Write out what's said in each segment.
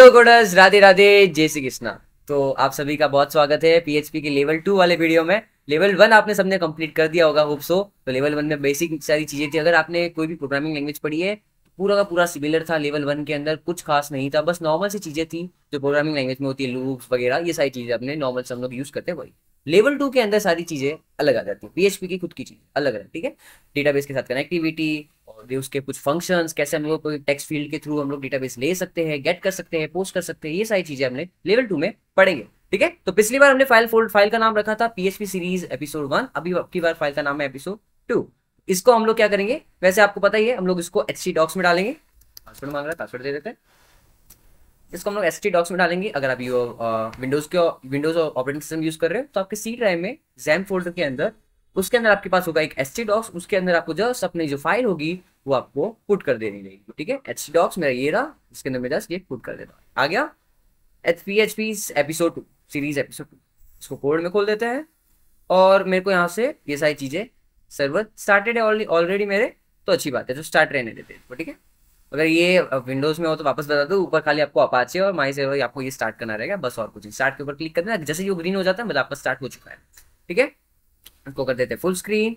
Hello coders, Radhe Radhe, जय श्री कृष्णा। तो आप सभी का बहुत स्वागत है पीएचपी के लेवल 2 वाले वीडियो में। लेवल 1 आपने सबने कंप्लीट कर दिया होगा, होप सो। तो लेवल 1 में बेसिक सारी चीजें थी। अगर आपने कोई भी प्रोग्रामिंग लैंग्वेज पढ़ी है तो पूरा का पूरा सिमिलर था। लेवल 1 के अंदर कुछ खास नहीं था, बस नॉर्मल सी चीजें थी जो प्रोग्रामिंग लैंग्वेज में होती है, लूप्स वगैरह, ये सारी चीजें अपने नॉर्मल से हम लोग यूज करते हैं वही। लेवल 2 के अंदर सारी चीजें अलग आ जाती है, पीएचपी की खुद की चीज अलग अलग, ठीक है। डेटाबेस के साथ कनेक्टिविटी और उसके कुछ फंक्शंस, कैसे हम लोग कोई टेक्स्ट फील्ड के थ्रू हम लोग डेटाबेस ले सकते हैं, गेट कर सकते हैं, पोस्ट कर सकते हैं, ये सारी चीजें हमने लेवल 2 में पढ़ेंगे, ठीक है। तो पिछली बार हमने फाइल का नाम रखा था पीएचपी सीरीज एपिसोड 1, अभी की बार फाइल का नाम है एपिसोड 2। इसको हम लोग क्या करेंगे, वैसे आपको पता ही है, हम लोग इसको एचटी डॉक्स में डालेंगे। पासवर्ड मांग रहा है, पासवर्ड दे देते हैं। इसको हम लोग एचटी डॉक्स में डालेंगे। अगर आप विंडोज ऑपरेटिंग सिस्टम यूज कर रहे हो तो आपके सी ड्राइव में जैम फोल्डर के अंदर, उसके अंदर आपके पास होगा एक एचटी डॉक्स। उसके अंदर आपको जस्ट अपनी जो फाइल होगी वो आपको पुट कर देनी रहेगी, ठीक है। एचटी डॉक्स मेरा ये रहा, इसके अंदर मैं जस्ट ये पुट कर देता हूँ। आ गया पीएचपी एपिसोड 2 सीरीज एपिसोड 2। इसको कोड में खोल देते हैं और मेरे को यहाँ से ये सारी चीजें, सर्वर स्टार्टेड है ऑलरेडी मेरे, तो अच्छी बात है, तो स्टार्ट रहने देते हैं, ठीक है। अगर ये विंडोज में हो तो वापस बता दो, ऊपर खाली आपको अपाचे और माई सर्वर आपको ये स्टार्ट करना रहेगा, बस और कुछ नहीं। स्टार्ट के ऊपर क्लिक करना है, जैसे ये ग्रीन हो जाता है मतलब आपका स्टार्ट हो चुका है, ठीक है। इसको कर देते हैं फुल स्क्रीन।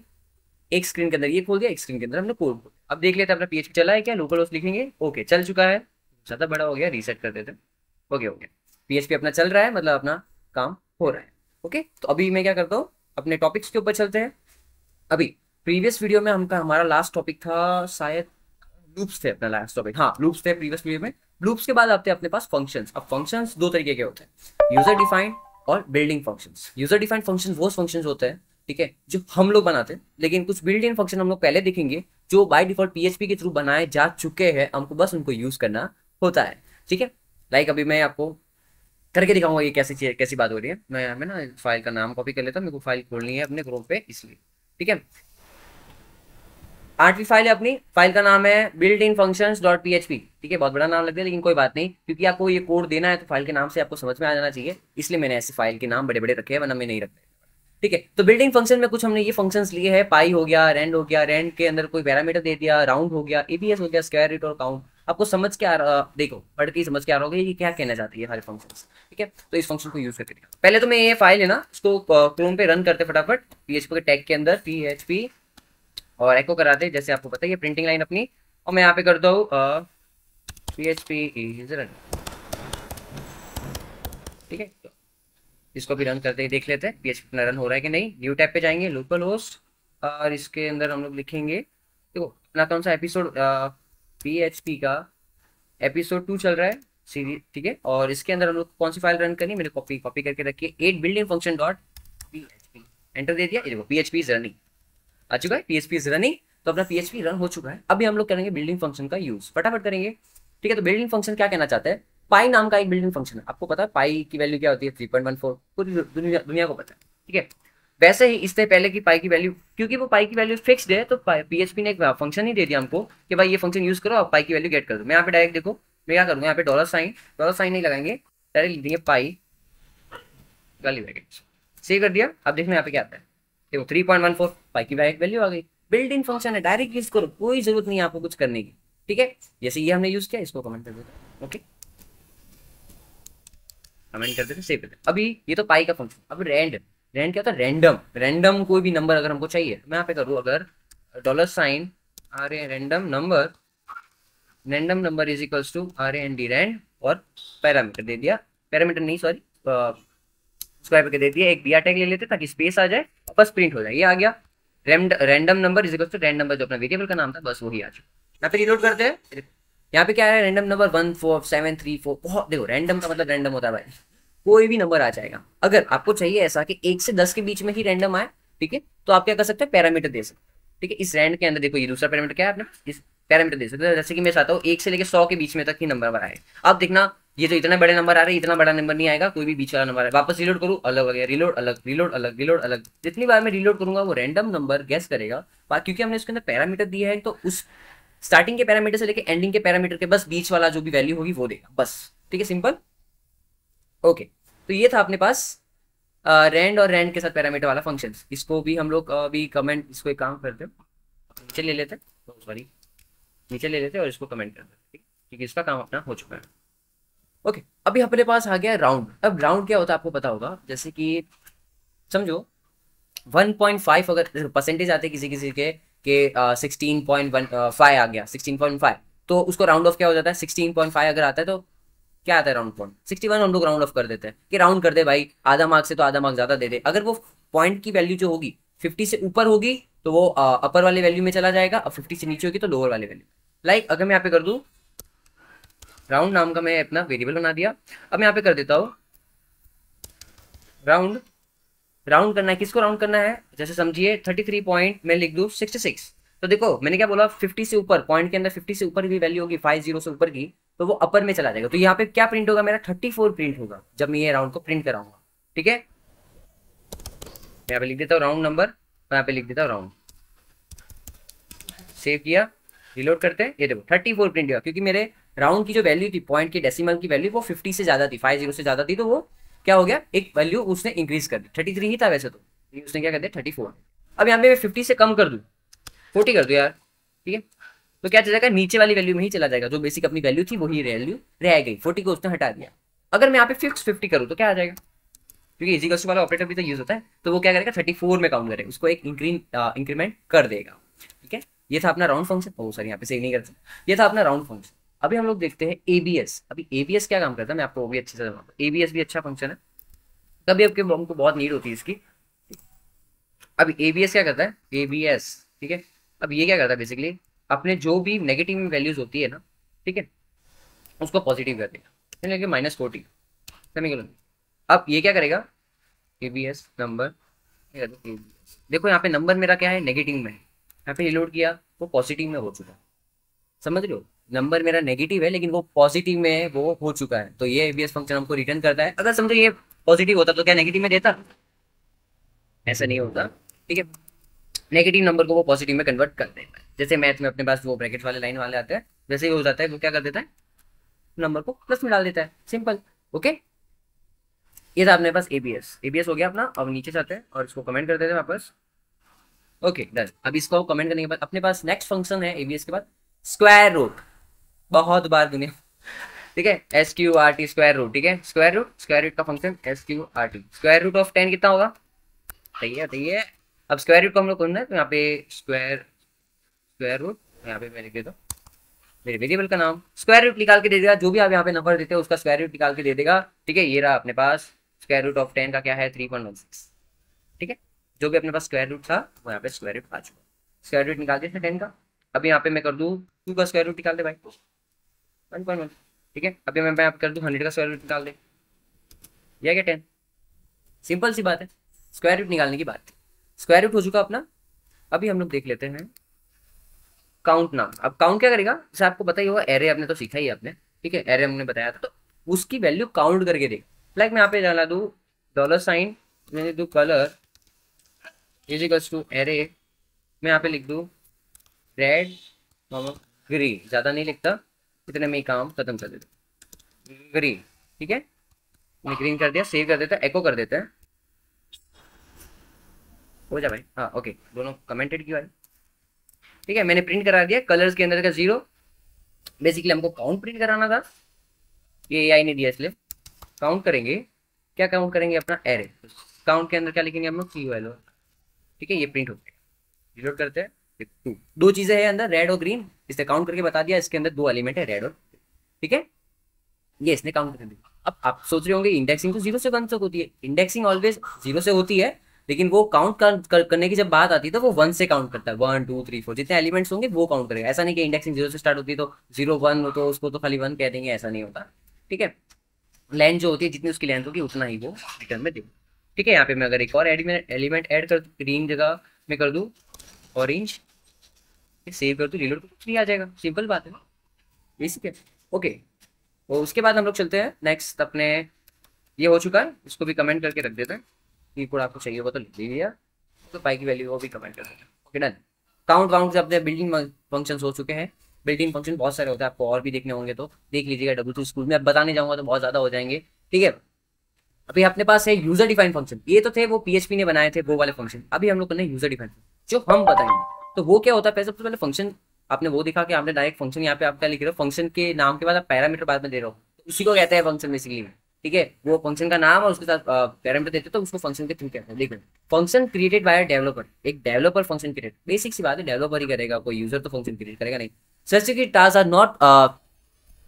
एक स्क्रीन के अंदर ये खोल दिया, एक स्क्रीन के अंदर हमने कोड खोल। अब देख लेते हैं अपना पीएचपी चला है क्या, लोकल होस्ट लिखेंगे, ओके चल चुका है। ज्यादा बड़ा हो गया, रीसेट कर देते हैं, ओके हो गया। पीएचपी अपना चल रहा है, मतलब अपना काम हो रहा है, ओके। तो अभी मैं क्या करता हूँ, अपने टॉपिक्स के ऊपर चलते हैं। अभी प्रीवियस वीडियो में हमारा लास्ट टॉपिक था शायद लूप्स थे, अपना लास्ट टॉपिक, हाँ लूप्स थे प्रीवियस वीडियो में। लूप्स के बाद आते हैं अपने पास फंक्शंस। अब फंक्शंस दो तरीके के होते हैं, यूजर डिफाइंड और building functions. User defined functions वो फंक्शंस होते हैं, ठीक है, जो हम लोग बनाते हैं, लेकिन कुछ बिल्ट इन फंक्शन हम लोग पहले देखेंगे जो बाय डिफॉल्ट पीएचपी के थ्रू बनाए जा चुके हैं, हमको बस उनको यूज करना होता है, ठीक है। लाइक अभी मैं आपको करके दिखाऊंगा ये कैसी बात हो रही है। मैं ना फाइल का नाम कॉपी कर लेता हूँ, मेरे को फाइल खोलनी है अपने क्रोम पे, इसलिए, ठीक है। 8वीं फाइल है अपनी, फाइल का नाम है built in functions dot PHP, ठीक है। बहुत बड़ा नाम लग गया लेकिन कोई बात नहीं, क्योंकि आपको ये कोड देना है तो फाइल के नाम से आपको समझ में आ जाना चाहिए, इसलिए मैंने ऐसे फाइल के नाम बड़े बड़े रखे हैं, वरना मैं नहीं रखता, ठीक है। तो बिल्डिंग फंक्शन में कुछ हमने ये फंक्शंस लिए हैं, पाई हो गया, रेंड हो गया, रेंड के अंदर कोई पैरामीटर दे दिया, राउंड हो गया, एबीएस हो गया, स्क्वायर रूट और काउंट। आपको समझ के आ रहा, देखो पढ़ के समझ के आ रहा होगा ये क्या कहना चाहती है हर फंक्शंस, ठीक है। तो इस फंक्शन को यूज करके दिखा। पहले तो मैं ये फाइल है ना, इसको क्रोम पे रन करते फटाफट, पीएचपी के टैग के अंदर पीएचपी और एको कराते, जैसे आपको पता है ये प्रिंटिंग लाइन अपनी। और मैं यहाँ पे करता हूँ पीएचपी इज रन, ठीक है। इसको भी रन करते ही देख लेते हैं पीएचपी अपना रन हो रहा है कि नहीं। न्यू टैब पे जाएंगे, लोकल होस्ट, और इसके अंदर हम लोग लिखेंगे, देखो अपना कौन सा एपिसोड, पीएचपी का एपिसोड 2 चल रहा है सीरीज, ठीक है। और इसके अंदर हम लोग कौन सी फाइल रन करनी, मैंने कॉपी कॉपी करके रखी है, 8 building function dot PHP, enter दे दिया। ये देखो पीएचपी इज रनिंग आ चुका है, पीएचपी इज रनिंग, तो अपना पीएचपी रन हो चुका है। अभी हम लोग करेंगे बिल्डिंग फंक्शन का यूज, फटाफट करेंगे, ठीक है। तो बिल्डिंग फंक्शन क्या कहना चाहता है, पाई नाम का एक बिल्डिंग फंक्शन है। आपको पता है पाई की वैल्यू क्या होती है, 3.14, पूरी दुनिया को पता है, ठीक है। वैसे ही इससे पहले की पाई की वैल्यू, क्योंकि वो पाई की वैल्यू फिक्स्ड है, तो पीएचपी ने एक फंक्शन ही दे दिया हमको कि भाई ये फंक्शन यूज करो, आप पाई की वैल्यू गेट कर दो। मैं यहाँ पे डायरेक्ट देखो, मैं क्या करूँगा, यहाँ पे डॉलर साइन नहीं लगाएंगे, डायरेक्ट लिख देंगे पाई वाली ब्रैकेट, सेव कर दिया। अब देखना यहाँ पे क्या आता है, देखो 3.14 पाई की वैल्यू आ गई। बिल्ट इन फंक्शन है, डायरेक्ट यूज करो, कोई जरूरत नहीं है आपको कुछ करने की, ठीक है। जैसे ये हमने यूज किया, इसको कमेंट कर देते, ओके, कमेंट कर देते, सेव कर देते। अभी ये तो पाई का फंक्शन। अब रेंड, रेंड क्या होता है, रैंडम कोई भी नंबर अगर हमको चाहिए, मैं यहाँ पे करूँ अगर dollar sign R A random number is equals to R A N D rand, और पैरामीटर दे दिया, पैरामीटर नहीं सॉरी स्क्वायर करके दे दिया, एक बिया टैग ले लेते ताकि स्पेस आ जाए और बस प्रिंट हो जाए, ये आ गया। Random number is equal to random number, जो अपना वेरिएबल का नाम था, बस वही आ चुका। यहाँ पे रिलोड करते हैं, यहाँ पे क्या है, रैंडम नंबर 14734, बहुत देखो रैंडम का मतलब रैंडम होता है भाई, कोई भी नंबर आ जाएगा। अगर आपको चाहिए ऐसा कि 1 से 10 के बीच में ही रैंडम आए, ठीक है, तो आप क्या कर सकते हैं, पैरामीटर दे सकते हैं, ठीक है। इस रैंड के अंदर देखो ये दूसरा पैरामीटर क्या है, आपने इस पैरामीटर दे सकते हैं, जैसे कि मैं चाहता हूँ 1 से लेकर 100 के बीच में तक ही नंबर आए। अब देखना ये तो इतना बड़े नंबर आ रहे हैं, इतना बड़ा नंबर नहीं आएगा, कोई भी बीच वाला नंबर है, वापस रिलोड करूँ अलग हो गया, रिलोड अलग, रिलोड अलग, रिलोड अलग। जितनी बार मैं रिलोड करूंगा वो रैंडम नंबर गेस करेगा, क्योंकि हमने इसके अंदर पैरामीटर दिया है, तो उस स्टार्टिंग के पैरामीटर से लेकर एंडिंग के पैरामीटर के बस बीच वाला जो भी वैल्यू होगी वो देगा, बस, ठीक है, सिंपल, ओके। तो ये था अपने पास रैंड और रैंड के साथ पैरामीटर वाला फंक्शन। इसको भी हम लोग अभी कमेंट, इसको एक काम करते हो, नीचे ले लेते हैं, सॉरी नीचे ले लेते हैं और इसको कमेंट कर देते हैं, ठीक है, क्योंकि इसका काम अपना हो चुका है। ओके, अभी अपने पास आ गया राउंड। अब राउंड क्या होता है आपको पता होगा, जैसे कि समझो 1.5 अगर परसेंटेज आते किसी किसी के 16.15 आ गया 16.5, तो उसको राउंड ऑफ क्या हो जाता है 16.5 अगर आता है तो क्या आता है राउंड पॉइंट 61, हम लोग राउंड ऑफ कर देते हैं कि राउंड कर दे भाई, आधा मार्क्स से तो आधा मार्क्स ज्यादा दे दे। अगर वो पॉइंट की वैल्यू जो होगी 50 से ऊपर होगी तो वो अपर वाले वैल्यू में चला जाएगा, और 50 से नीचे होगी तो लोअर वाले वैल्यू। लाइक अगर मैं यहाँ पे कर दूं राउंड नाम का मैं अपना वेरिएबल बना दिया, अब मैं यहाँ पे कर देता हूँ राउंड। राउंड करना है, किसको राउंड करना है, जैसे समझिए 33 पॉइंट मैं लिख दूं 66। तो देखो मैंने क्या बोला 50 से ऊपर, पॉइंट के अंदर 50 से ऊपर की वैल्यू होगी 50 से ऊपर की, तो वो अपर में चला जाएगा। तो यहाँ पे क्या प्रिंट होगा मेरा 34 प्रिंट होगा जब मैं ये राउंड को प्रिंट कराऊंगा। ठीक है, यहाँ पे लिख देता हूँ राउंड नंबर, यहाँ पे लिख देता हूँ राउंड, सेव किया, रिलोड करते हैं, ये देखो 34 प्रिंट हुआ, क्योंकि मेरे राउंड की जो वैल्यू थी पॉइंट की डेसिमल की वैल्यू वो 50 से ज्यादा थी, 50 से ज्यादा थी, तो वो क्या हो गया एक वैल्यू उसने इंक्रीज कर दी। 33 ही था वैसे तो, उसने क्या कर दिया 34। अब यहाँ पे मैं 50 से कम कर दूं 40 कर दूं यार, ठीक है, तो क्या चला जाएगा नीचे वाली वैल्यू में ही चला जाएगा, जो बेसिक अपनी वैल्यू थी वही वैल्यू रह गई, 40 को उसने हटा दिया। अगर मैं यहाँ पे फिक्स 50 करूँ तो क्या आ जाएगा, क्योंकि इजिकल्स वाला ऑपरेटर भी तो यूज होता है, तो वो क्या करेगा 34 में काउंट करेगा, उसको एक इंक्रीमेंट कर देगा। ठीक है, ये था अपना राउंड फंक्शन। ओ सॉरी यहाँ पे सेव नहीं कर सकते, ये था अपना राउंड फंक्शन। अभी हम लोग देखते हैं एबीएस। अभी एबीएस क्या काम करता है मैं आपको वो भी अच्छे से बताऊंगा। एबीएस भी अच्छा फंक्शन है, कभी आपके हमको बहुत नीड होती है इसकी। अभी एबीएस क्या करता है, एबीएस ठीक है, अब ये क्या करता है बेसिकली अपने जो भी नेगेटिव वैल्यूज होती है ना, ठीक है, उसको पॉजिटिव कर देगा, -40 सेमीकोलन। अब ये क्या करेगा एबीएस नंबर, देखो यहाँ पे नंबर मेरा क्या है नेगेटिव में है, यहाँ पे रिलोड किया वो पॉजिटिव में हो चुका है, समझ लो नंबर मेरा नेगेटिव है लेकिन वो पॉजिटिव में है, वो हो चुका है। तो ये एबीएस फंक्शन हमको रिटर्न करता है। अगर समझो ये पॉजिटिव होता तो क्या नेगेटिव में देता, ऐसा नहीं होता। ठीक है, नेगेटिव नंबर को वो पॉजिटिव में कन्वर्ट कर देता है। जैसे मैथ में अपने पास वो ब्रैकेट वाले लाइन वाले आते हैं, जैसे ही हो जाता है वो क्या कर देता है नंबर को प्लस में डाल देता है, सिंपल। ओके, ये था अपने पास एबीएस। एबीएस हो गया अपना। अब नीचे जाते हैं और इसको कमेंट कर देते हैं वापस। Okay done. अब इसको कमेंट करने के बाद अपने पास नेक्स्ट फंक्शन है एबीएस के बाद स्क्वायर रूट, बहुत बार दुनिया, ठीक है, SQRT स्क्वायर रूट। ठीक है, स्क्वायर रूट का function SQRT। Square root of 10 कितना होगा, सही है सही है। अब स्क्वायर रूट को हम लोग करना है तो यहाँ पे स्क्वायर रूट, यहाँ पे मैं लिख देता हूँ मेरे वेरिएबल का नाम, स्क्वायर रूट निकाल के दे देगा, जो भी आप यहाँ पे नंबर देते हो उसका स्क्वायर रूट निकाल के दे देगा। ठीक है, ये रहा अपने पास स्क्वायर रूट ऑफ 10 का क्या है 3.16। ठीक है, जो भी अपने पास स्क्वायर रूट था वो यहाँ पे स्क्वायर रूट आ चुका, स्क्वायर रूट निकाल दिया 10 का। अभी यहाँ पे मैं कर दूँ 2 का स्क्वायर रूट निकाल दे भाई 1.1। ठीक है, अभी मैं यहाँ पे कर दूँ 100 का स्क्वायर रूट निकाल दे, यह क्या 10, सिंपल सी बात है, स्क्वायर रूट निकालने की बात थी, स्क्वायर रूट हो चुका अपना। अभी हम लोग देख लेते हैं काउंट नाम। अब काउंट क्या करेगा, जैसे आपको पता ही होगा एरे आपने तो सीखा ही है आपने, ठीक है, एरे हमने बताया था, तो उसकी वैल्यू काउंट करके देगा। लाइक मैं यहाँ पे डाला दूँ $, मैं दू colour is equals to array, मैं यहाँ पे लिख दूँ रेड ग्रीन, ज्यादा नहीं लिखता, इतने में ही काम खत्म कर देता, ग्रीन। ठीक है, मैंने ग्रीन कर दिया, सेव कर देता है, एको कर देता है, हो जा भाई। हाँ ओके, दोनों कमेंटेड किया है। ठीक है, मैंने प्रिंट करा दिया कलर्स के अंदर का 0। बेसिकली हमको काउंट प्रिंट कराना था, ये एआई ने दिया इसलिए काउंट करेंगे। क्या काउंट करेंगे अपना एरे, काउंट के अंदर क्या लिखेंगे हम लोग की वैल्यू। ठीक है, ये प्रिंट हो गया, रिलोड करते हैं। दो चीजें हैं अंदर रेड और ग्रीन, इसने काउंट करके बता दिया, इसके अंदर 2 एलिमेंट है रेड और, ठीक है, ये इसने काउंट कर दिया। अब आप सोच रहे होंगे इंडेक्सिंग तो 0 से 1 तक होती है, इंडेक्सिंग ऑलवेज 0 से होती है, लेकिन वो काउंट करने की जब बात आती है तो वो 1 से काउंट करता है, 1 2 3 4 जितने एलिमेंट्स होंगे वो काउंट करेगा। ऐसा नहीं कि इंडेक्सिंग 0 से स्टार्ट होती है तो 0 1 हो तो उसको तो खाली 1 कह देंगे, ऐसा नहीं होता। ठीक है, लेंथ जो होती है जितनी उसकी लेंथ होगी उतना ही वो रिटर्न में देगा। ठीक है, यहाँ पे मैं अगर एक और एलिमेंट ऐड कर दूँ, ग्रीन जगह में कर दूँ ऑरेंज, सेव कर दूँ, रिलोड कर दूँ, आ जाएगा, सिंपल बात है, बेसिक है। ओके, तो उसके बाद हम लोग चलते हैं नेक्स्ट अपने, ये हो चुका है, इसको भी कमेंट करके रख देते हैं, ये कोड आपको चाहिए होगा तो लिख लीजिए, तो पाई की वैल्यू वो भी कमेंट कर देते हैं। Okay done. काउंट वाउंट से अपने बिल्डिंग फंक्शन हो चुके हैं। बिल्डिंग फंक्शन बहुत सारे होते हैं, आपको और भी देखने होंगे तो देख लीजिएगा W2 स्कूल में, अब बताने जाऊंगा तो बहुत ज्यादा हो जाएंगे। ठीक है, अभी अपने पास है यूजर डिफाइन फंक्शन, ये तो थे वो PHP ने बनाए थे वो वाले फंक्शन, अभी हम लोग करने यूजर डिफाइन जो हम बताएंगे। तो वो क्या होता है, सबसे पहले फंक्शन आपने वो दिखा कि आपने डायरेक्ट फंक्शन यहाँ पे आपका लिख रहे हो, फंक्शन के नाम के बाद आप पैरामीटर बाद में दे रहे हो, उसी को कहते हैं फंक्शन बेसिकली। ठीक है, वो फंक्शन का नाम और उसके साथ पैरामीटर देते हैं तो उसको फंक्शन के थ्रू कहते हैं। देखो, फंक्शन क्रिएटेड बाय डेवलपर, एक डेवलपर फंक्शन क्रिएट, बेसिक सी बात है, डेवलपर ही करेगा, कोई यूजर तो फंक्शन क्रिएट करेगा नहीं। सच की task are not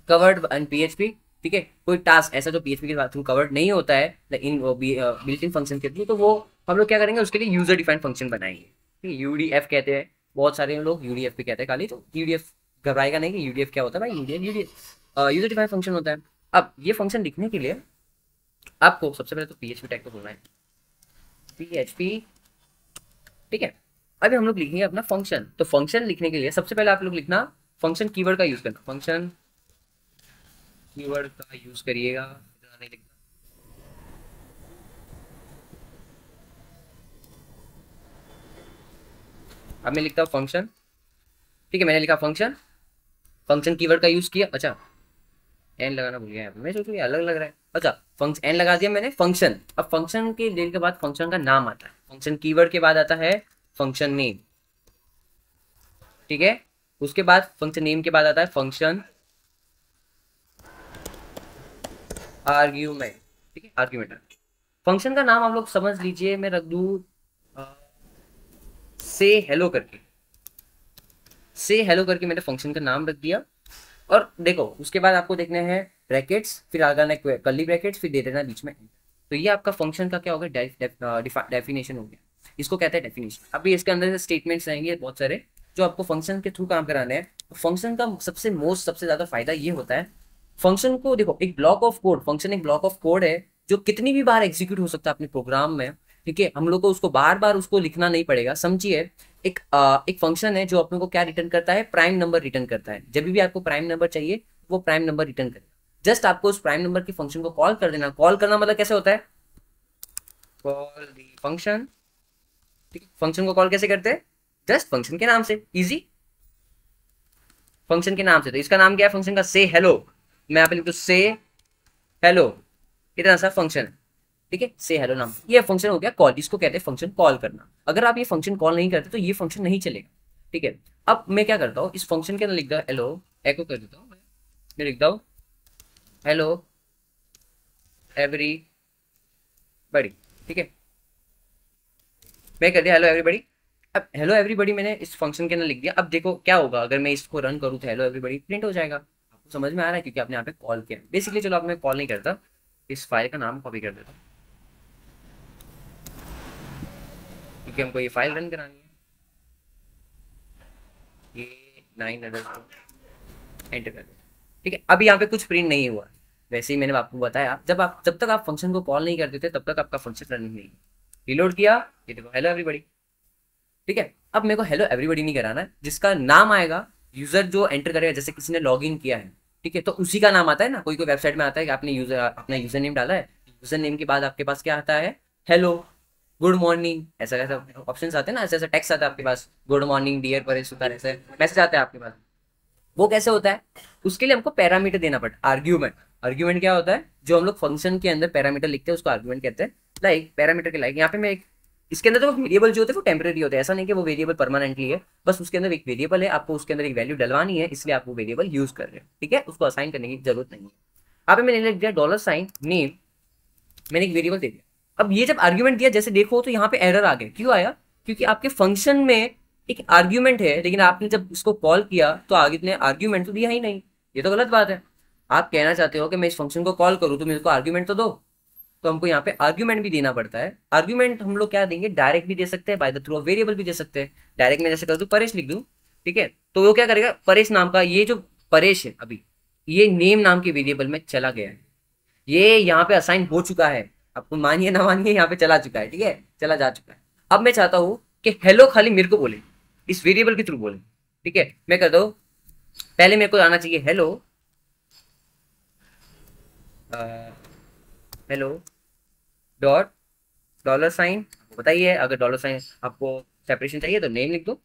covered in PHP. ठीक है, कोई टास्क ऐसा जो पीएचपी के थ्रू कवर्ड नहीं होता है इन बिल्ट इन फंक्शन के थ्रू, तो वो हम लोग क्या करेंगे, उसके लिए यूजर डिफाइंड फंक्शन बनाएंगे। ठीक है, यूडीएफ कहते हैं, बहुत सारे लोग यूडीएफ भी कहते हैं खाली, तो यूडीएफ घबराएगा नहीं कि यूडीएफ क्या होता है भाई, यूडीएफ यूजर डिफाइंड फंक्शन होता है। अब ये फंक्शन लिखने के लिए आपको सबसे पहले तो पीएचपी टैग को बोलना है, पीएचपी। ठीक है, अभी हम लोग लिखेंगे अपना फंक्शन। तो फंक्शन लिखने के लिए सबसे पहले आप लोग लिखना फंक्शन कीवर्ड का यूज करना, फंक्शन कीवर्ड का यूज करिएगा, इतना नहीं लिखना। अब मैं लिखता हूँ फंक्शन। ठीक है, मैंने लिखा फंक्शन, फंक्शन कीवर्ड का यूज किया। अच्छा, एन लगाना भूल गया, मैं सोच रही अलग लग रहा है। अच्छा, फंक्शन एन लगा दिया मैंने, फंक्शन। अब फंक्शन के लेने के बाद फंक्शन का नाम आता है, फंक्शन कीवर्ड के बाद आता है फंक्शन नेम। ठीक है, उसके बाद फंक्शन नेम के बाद आता है फंक्शन आर्ग्यूमेंट। ठीक है, आर्ग्यूमेंट। फंक्शन का नाम आप लोग समझ लीजिए, मैं रख दूं से हेलो करके, से हेलो करके मैंने फंक्शन का नाम रख दिया। और देखो, उसके बाद आपको देखने हैं ब्रैकेट्स, फिर आगे आना कर्ली ब्रैकेट्स, फिर दे देना बीच में। तो ये आपका फंक्शन का क्या होगा, डेफिनेशन हो गया, इसको कहते हैं डेफिनेशन। अभी इसके अंदर से स्टेटमेंट्स रहेंगे बहुत सारे जो आपको फंक्शन के थ्रू काम कराने हैं। फंक्शन का सबसे ज्यादा फायदा ये होता है, फंक्शन को देखो, एक ब्लॉक ऑफ कोड, फंक्शन एक ब्लॉक ऑफ कोड है जो कितनी भी बार एग्जीक्यूट हो सकता है अपने प्रोग्राम में। ठीक है, हम लोग को उसको बार बार उसको लिखना नहीं पड़ेगा। समझिए, एक फंक्शन है जो अपने को क्या रिटर्न करता है, प्राइम नंबर रिटर्न करता है। जब भी आपको प्राइम नंबर चाहिए वो प्राइम नंबर रिटर्न करेगा। जस्ट आपको उस प्राइम नंबर के फंक्शन को कॉल कर देना। कॉल करना मतलब कैसे होता है, कॉल दी फंक्शन। ठीक है, फंक्शन को कॉल कैसे करते हैं, जस्ट फंक्शन के नाम से, इजी, फंक्शन के नाम से। तो इसका नाम क्या है फंक्शन का, से हेलो। मैं यहाँ पे लिख दूं से हेलो, इतना सा फंक्शन है। ठीक है, से हेलो नाम, ये फंक्शन हो गया कॉल, इसको कहते हैं फंक्शन कॉल करना। अगर आप ये फंक्शन कॉल नहीं करते तो ये फंक्शन नहीं चलेगा। ठीक है, अब मैं क्या करता हूँ, इस फंक्शन के अंदर लिख दो हेलो, एको कर देता हूँ, मैं लिखता हूँ हेलो एवरीबॉडी। ठीक है, मैं कर दिया हेलो एवरीबॉडी। अब हेलो एवरीबॉडी मैंने इस फंक्शन के अंदर लिख दिया। अब देखो क्या होगा, अगर मैं इसको रन करूँ तो हेलो एवरीबॉडी प्रिंट हो जाएगा। आपको समझ में आ रहा है, क्योंकि आपने यहाँ पे कॉल किया बेसिकली। चलो, अब मैं कॉल नहीं करता, इस फाइल का नाम कॉपी कर देता हूँ, क्योंकि हमको ये फाइल रन करानी है। ये 9 एंटर कर दो। ठीक है, अभी यहाँ पे कुछ प्रिंट नहीं हुआ। वैसे ही मैंने आपको बताया, जब तक आप फंक्शन को कॉल नहीं करते थे तब तक आपका फंक्शन रनिंग नहीं। रिलोड किया, ये देखो हेलो एवरीबॉडी। ठीक है, अब मेरे को हेलो एवरीबॉडी नहीं कराना है, जिसका नाम आएगा यूजर जो एंटर करेगा, जैसे किसी ने लॉग इन किया है। ठीक है, तो उसी का नाम आता है ना, कोई कोई वेबसाइट में आता है कि आपने अपना यूजर नेम डाला है, यूजर नेम के बाद आपके पास क्या आता है, हेलो, गुड मॉर्निंग, ऐसा ऐसा ऑप्शन आते हैं ना, ऐसा ऐसा टेक्स्ट आता है आपके पास, good morning dear Paresh Sutar, ऐसे मैसेज आता है आपके पास। वो कैसे होता है, उसके लिए हमको पैरामीटर देना पड़ता है, आर्ग्यूमेंट। आर्ग्यूमेंट क्या होता है, जो हम लोग फंक्शन के अंदर पैरामीटर लिखते हैं उसको आर्ग्यूमेंट कहते हैं। लाइक पैरामीटर के लाइक यहाँ पे मैं एक, इसके अंदर तो वेरिएबल जो होते हैं वो टेम्परेरी होते हैं, ऐसा नहीं कि वो वेरिएबल परमानेंटली है, बस उसके अंदर एक वेरिएबल है, आपको उसके अंदर एक वैल्यू डलवानी है, इसलिए आप वो वेरिएबल यूज कर रहे हैं। ठीक है, उसको असाइन करने की जरूरत नहीं है। यहाँ पे मैंने लिख दिया $नेम, मैंने एक वेरिएबल दे दिया। अब ये जब आर्ग्यूमेंट दिया, जैसे देखो तो यहाँ पे एरर आ गया, क्यों आया, क्योंकि आपके फंक्शन में एक आर्ग्यूमेंट है, लेकिन आपने जब इसको कॉल किया तो आगे ने आर्ग्यूमेंट तो दिया ही नहीं। ये तो गलत बात है। आप कहना चाहते हो कि मैं इस फंक्शन को कॉल करूँ तो मेरे को आर्ग्यूमेंट तो दो, तो हमको यहाँ पे आर्ग्यूमेंट भी देना पड़ता है। आर्ग्यूमेंट हम लोग क्या देंगे, डायरेक्ट भी दे सकते हैं, bye the through of variable भी दे सकते हैं। डायरेक्ट में जैसे कर दूं परेश लिख दूं, ठीक है, तो वो क्या करेगा, परेश नाम का ये जो परेश है अभी ये नेम नाम के वेरिएबल में चला गया है, ये यहाँ पे असाइन हो चुका है। आपको मानिए ना मानिए, यहाँ पे चला चुका है। ठीक है, चला जा चुका है। अब मैं चाहता हूँ कि हेलो खाली मेरे को बोले, इस वेरिएबल के थ्रू बोले। ठीक है, मैं कर दो, पहले मेरे को आना चाहिए हेलो, हेलो डॉट $, बताइए, अगर $, आपको सेपरेशन चाहिए तो नेम लिख दो,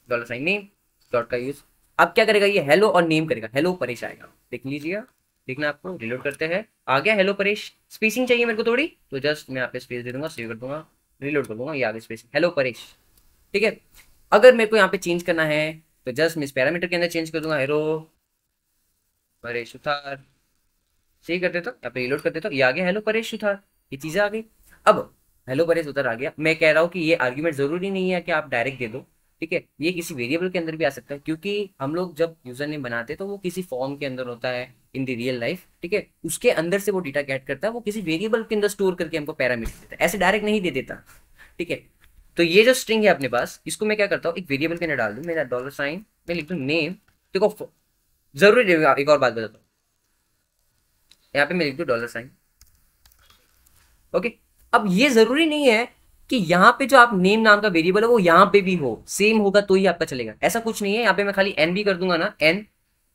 $नेम डॉट का यूज। अब क्या करेगा, ये हेलो और नेम करेगा, हेलो परेश आएगा, देख लीजिएगा, देखना आपको। रिलोड करते हैं, आ गया हेलो परेश। स्पेसिंग चाहिए मेरे को थोड़ी, तो जस्ट मैं यहाँ पे स्पेस दे दूंगा, सेव कर दूंगा, रिलोड कर दूंगा, ये आ गया स्पेसिंग, हेलो परेश। ठीक है, अगर मेरे को यहाँ पे चेंज करना है तो जस्ट मैं इस पैरामीटर के अंदर चेंज कर दूंगा, हेलो परेश सुथार, सही कर देता हूँ, यहाँ पे रिलोड कर देता हूँ, ये आ गया हेलो परेश सुथार, ये चीजें आ गई। अब हेलो परेश सुथार आ गया, मैं कह रहा हूँ कि ये आर्ग्यूमेंट जरूरी नहीं है कि आप डायरेक्ट दे दो, ठीक है, ये किसी वेरिएबल के अंदर भी आ सकता है, क्योंकि हम लोग जब यूजर नेम बनाते हैं तो वो किसी फॉर्म के अंदर होता है इन द रियल लाइफ, ठीक है, उसके अंदर से वो डेटा गेट करता है, वो किसी वेरिएबल के अंदर स्टोर करके हमको पैरामीटर देता है, ऐसे डायरेक्ट नहीं दे देता, ठीक है। तो ये जो स्ट्रिंग है अपने पास, इसको मैं क्या करता हूँ, एक वेरिएबल के अंदर डाल दूँ, मेरा डॉलर साइन, मैं लिख दूँ नेम, देखो जरूरी एक और बात बताता हूँ, यहाँ पे मैं लिख दूँ डॉलर साइन, ओके। अब ये जरूरी नहीं है कि यहाँ पे जो आप नेम नाम का वेरिएबल है वो यहाँ पे भी हो, सेम होगा तो ही आपका चलेगा, ऐसा कुछ नहीं है। यहाँ पे मैं खाली एन भी कर दूंगा ना, एन,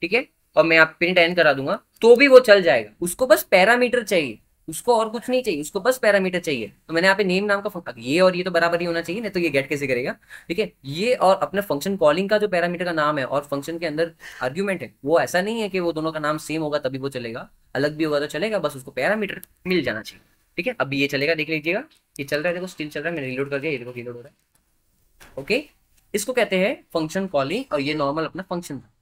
ठीक है, और मैं आप प्रिंट एन करा दूंगा तो भी वो चल जाएगा, उसको बस पैरामीटर चाहिए, उसको और कुछ नहीं चाहिए, उसको बस पैरामीटर चाहिए। तो मैंने यहाँ पे नेम नाम का ये और ये तो बराबर ही होना चाहिए, नहीं तो ये गेट कैसे करेगा, ठीक है। ये और अपने फंक्शन कॉलिंग का जो पैरामीटर का नाम है और फंक्शन के अंदर आर्ग्यूमेंट है, वो ऐसा नहीं है कि वो दोनों का नाम सेम होगा तभी वो चलेगा, अलग भी होगा तो चलेगा, बस उसको पैरामीटर मिल जाना चाहिए, ठीक है। अभी ये चलेगा, देख लीजिएगा, ये चल रहा है, देखो स्टिल चल रहा है, मैंने रिलोड कर दिया, ये देखो रिलोड हो रहा है, ओके। इसको कहते हैं फंक्शन कॉलिंग, और ये नॉर्मल अपना फंक्शन था,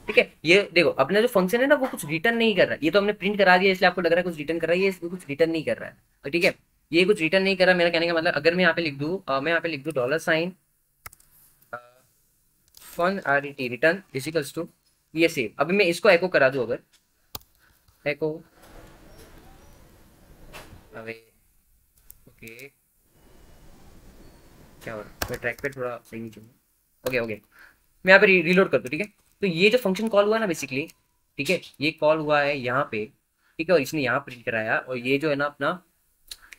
ठीक है। ये देखो अपना जो फंक्शन है ना वो कुछ रिटर्न नहीं कर रहा है, ये तो हमने प्रिंट करा दिया इसलिए आपको लग रहा है कुछ रिटर्न कर रहा है, ये कुछ रिटर्न नहीं कर रहा है, तो ठीक है, ये कुछ रिटर्न नहीं कर रहा। मेरा कहने का मतलब, अगर मैं यहाँ पे लिख दूँ, मैं यहाँ पे लिख दूँ dollar sign fun R E T return equals to ये सेव, अभी मैं इसको एको करा दूँ, अगर एको अवे, ओके, क्या हो रहा है, मैं ट्रैक पे थोड़ा सही नहीं चलूँ, ओके ओके, मैं यहाँ पे रीलोड कर दूँ, ठीक है। तो ये जो फंक्शन कॉल हुआ ना बेसिकली, ठीक है, ये कॉल हुआ है यहाँ पे, ठीक है, और इसने यहाँ प्रिंट कराया, और ये जो है ना अपना,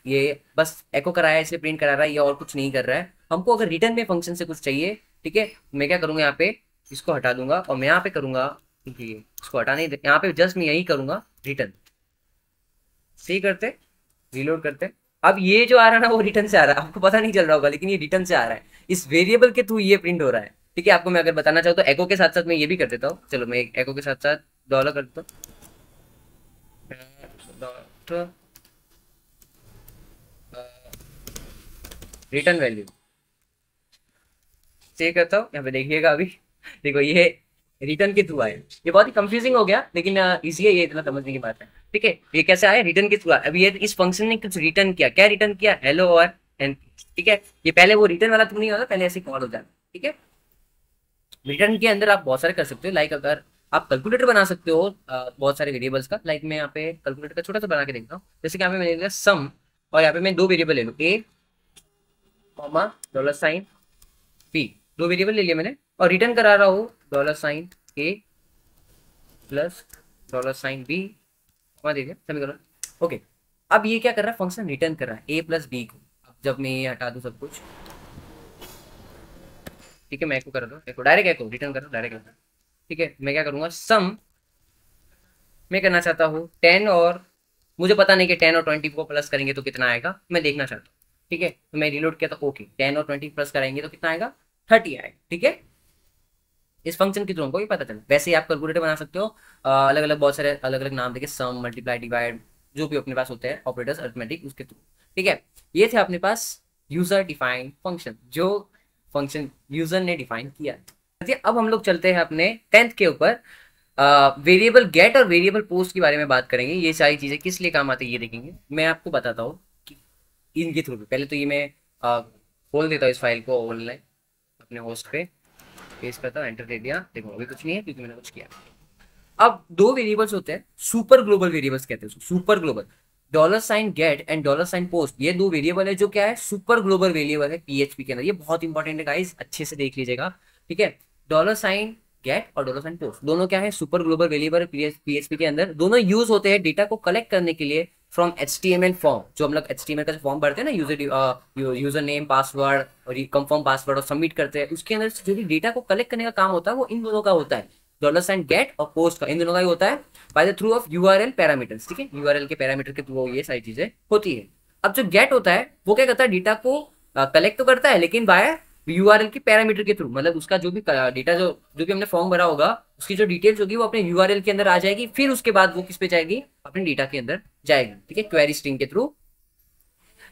ये बस एको कराया इसलिए प्रिंट करा रहा है, ये और कुछ नहीं कर रहा है। हमको अगर रिटर्न में फंक्शन से कुछ चाहिए, ठीक है, मैं क्या करूँगा, यहाँ पे इसको हटा दूंगा, और मैं यहाँ पे करूँगा, ये इसको हटा नहीं, यहाँ पे जस्ट मैं यही करूँगा रिटर्न, सही करते, रीलोड करते। अब ये जो आ रहा है ना वो रिटर्न से आ रहा है, आपको पता नहीं चल रहा होगा लेकिन ये रिटर्न से आ रहा है, इस वेरिएबल के थ्रू ये प्रिंट हो रहा है, ठीक है। आपको मैं अगर बताना चाहूँ तो एको के साथ साथ मैं ये भी कर देता हूँ, चलो मैं एको के साथ साथ डॉलर कर देता हूँ, रिटर्न वैल्यू सेव करता हूँ, यहाँ पे देखिएगा अभी, देखो ये रिटर्न के थ्रू आए, ये बहुत ही कंफ्यूजिंग हो गया लेकिन इजी है, ये इतना समझने की बात है, ठीक है। ये कैसे आया, रिटर्न के थ्रू आया। अभी ये इस फंक्शन ने कुछ रिटर्न किया, क्या रिटर्न किया, हेलो और एंड, ठीक है। ये पहले वो रिटर्न वाला थ्रू नहीं होता, पहले ऐसे कॉल हो जाता, ठीक है। रिटर्न के अंदर आप बहुत सारे कर सकते हो, लाइक अगर आप कैलकुलेटर बना सकते हो बहुत सारे वेरिएबल्स का, लाइक मैं यहाँ पे कैलकुलेटर का छोटा सा बना के देखता हूँ, जैसे कि यहाँ पे मैंने लिया सम, और यहाँ पे मैं दो वेरिएबल ले लूँ, ए कॉमा डॉलर साइन बी, दो वेरिएबल ले लिया मैंने, और रिटर्न करा रहा हूँ डॉलर साइन ए प्लस डॉलर साइन बी, वहाँ दे दिया समीकरण, ओके। अब ये क्या कर रहा है, फंक्शन रिटर्न कर रहा है ए प्लस बी को। अब जब मैं ये हटा दूँ सब कुछ, ठीक है, मैं एको कर दूँ, एको डायरेक्ट एको रिटर्न कर दूँ डायरेक्ट, ठीक है। मैं क्या करूँगा, सम मैं करना चाहता हूँ 10, और मुझे पता नहीं कि 10 और 20 को प्लस करेंगे तो कितना आएगा, मैं देखना चाहता हूँ, ठीक है। तो मैं रिलोड किया तो ओके, 10 और 20 प्लस करेंगे तो कितना आएगा, 30 आएगा, ठीक है। इस फंक्शन के थ्रू हमको ये पता चला। वैसे ही आप कैलकुलेटर बना सकते हो, अलग अलग बहुत सारे अलग अलग नाम देके, सम मल्टीप्लाई डिवाइड जो भी अपने पास होते हैं ऑपरेटर्स अरिथमेटिक, उसके थ्रू, ठीक है। ये थे अपने पास यूजर डिफाइंड फंक्शन, जो फंक्शन यूजर ने डिफाइन किया। अब हम लोग चलते हैं अपने 10th के ऊपर, वेरिएबल गेट और वेरिएबल पोस्ट के बारे में बात करेंगे। ये सारी चीजें किस लिए काम आती है ये देखेंगे, मैं आपको बताता हूँ कि इनके थ्रू। पहले तो ये मैं खोल देता हूँ इस फाइल को ऑनलाइन अपने होस्ट पे, पेस्ट करता हूँ, एंटर दे दिया, देखो अभी कुछ नहीं है क्योंकि मैंने कुछ किया। अब दो वेरिएबल्स होते हैं, सुपर ग्लोबल वेरिएबल्स कहते हैं, super global, dollar sign get and dollar sign post, ये दो वेरिएबल है जो क्या है, सुपर ग्लोबल वेरिएबल है पीएचपी के अंदर। ये बहुत इंपॉर्टेंट है गाइस, अच्छे से देख लीजिएगा, ठीक है। डॉलर साइन गेट और डॉलर साइन पोस्ट दोनों क्या है, सुपर ग्लोबल वेरिएबल पीएचपी के अंदर। दोनों यूज होते हैं डेटा को कलेक्ट करने के लिए फ्रॉम HTML फॉर्म, जो हम लोग HTML का जो फॉर्म भरते हैं ना, यूजर नेम पासवर्ड और कंफर्म पासवर्ड और सबमिट करते हैं, उसके अंदर जो भी डेटा को कलेक्ट करने का काम होता है वो इन दोनों का होता है, डॉलर साइन गेट और पोस्ट का, इन दोनों का ही होता है, bye the through of URL parameters, ठीक है। URL के पैरामीटर के थ्रू ये सारी चीजें होती है। अब जो गेट होता है वो क्या करता है, डेटा को कलेक्ट तो करता है लेकिन बाय URL के पैरामीटर के थ्रू, मतलब उसका जो भी डेटा जो भी हमने फॉर्म भरा होगा उसकी जो डिटेल्स होगी वो अपने URL के अंदर आ जाएगी, फिर उसके बाद वो किस पे जाएगी, अपने डेटा के अंदर जाएगी, ठीक है, क्वेरी स्ट्रिंग के through.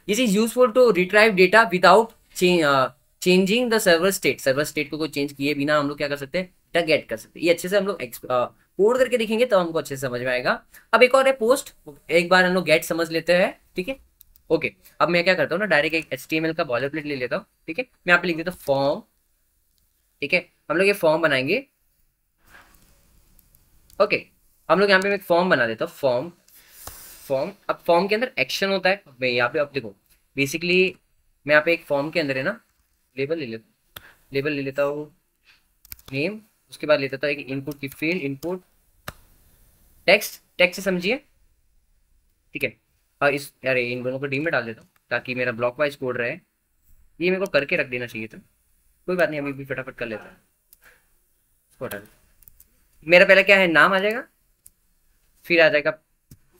This is useful to retrieve data without changing the server state. Server state को कोई चेंज किए बिना हम लोग क्या कर सकते हैं, डेटा गेट कर सकते हैं। ये अच्छे से हम लोग कोड करके देखेंगे तो हमको अच्छे से समझ में आएगा। अब एक और है पोस्ट, एक बार हम लोग गेट समझ लेते हैं, ठीक है। ओके, अब मैं क्या करता हूँ ना, डायरेक्ट एक HTML का बॉयलरप्लेट ले लेता हूँ, ठीक है। मैं यहाँ पे लिख देता हूँ फॉर्म, ठीक है। हम लोग ये फॉर्म बनाएंगे, ओके। हम लोग यहाँ पे एक फॉर्म बना देता हूँ, फॉर्म। अब फॉर्म के अंदर एक्शन होता है। मैं यहाँ पे, अब देखो बेसिकली मैं यहाँ पे एक फॉर्म के अंदर है ना, लेबल ले लेता हूँ, नेम, उसके बाद लेता था एक इनपुट की फील्ड, इनपुट टेक्स्ट से समझिए, ठीक है। और इस, अरे इन दोनों को डी में डाल देता हूँ ताकि मेरा ब्लॉक वाइज कोड रहे। ये मेरे को करके रख देना चाहिए था, कोई बात नहीं, अभी भी फटाफट कर लेता हूँ। इसको हटा देता हूं। मेरा पहले क्या है, नाम आ जाएगा, फिर आ जाएगा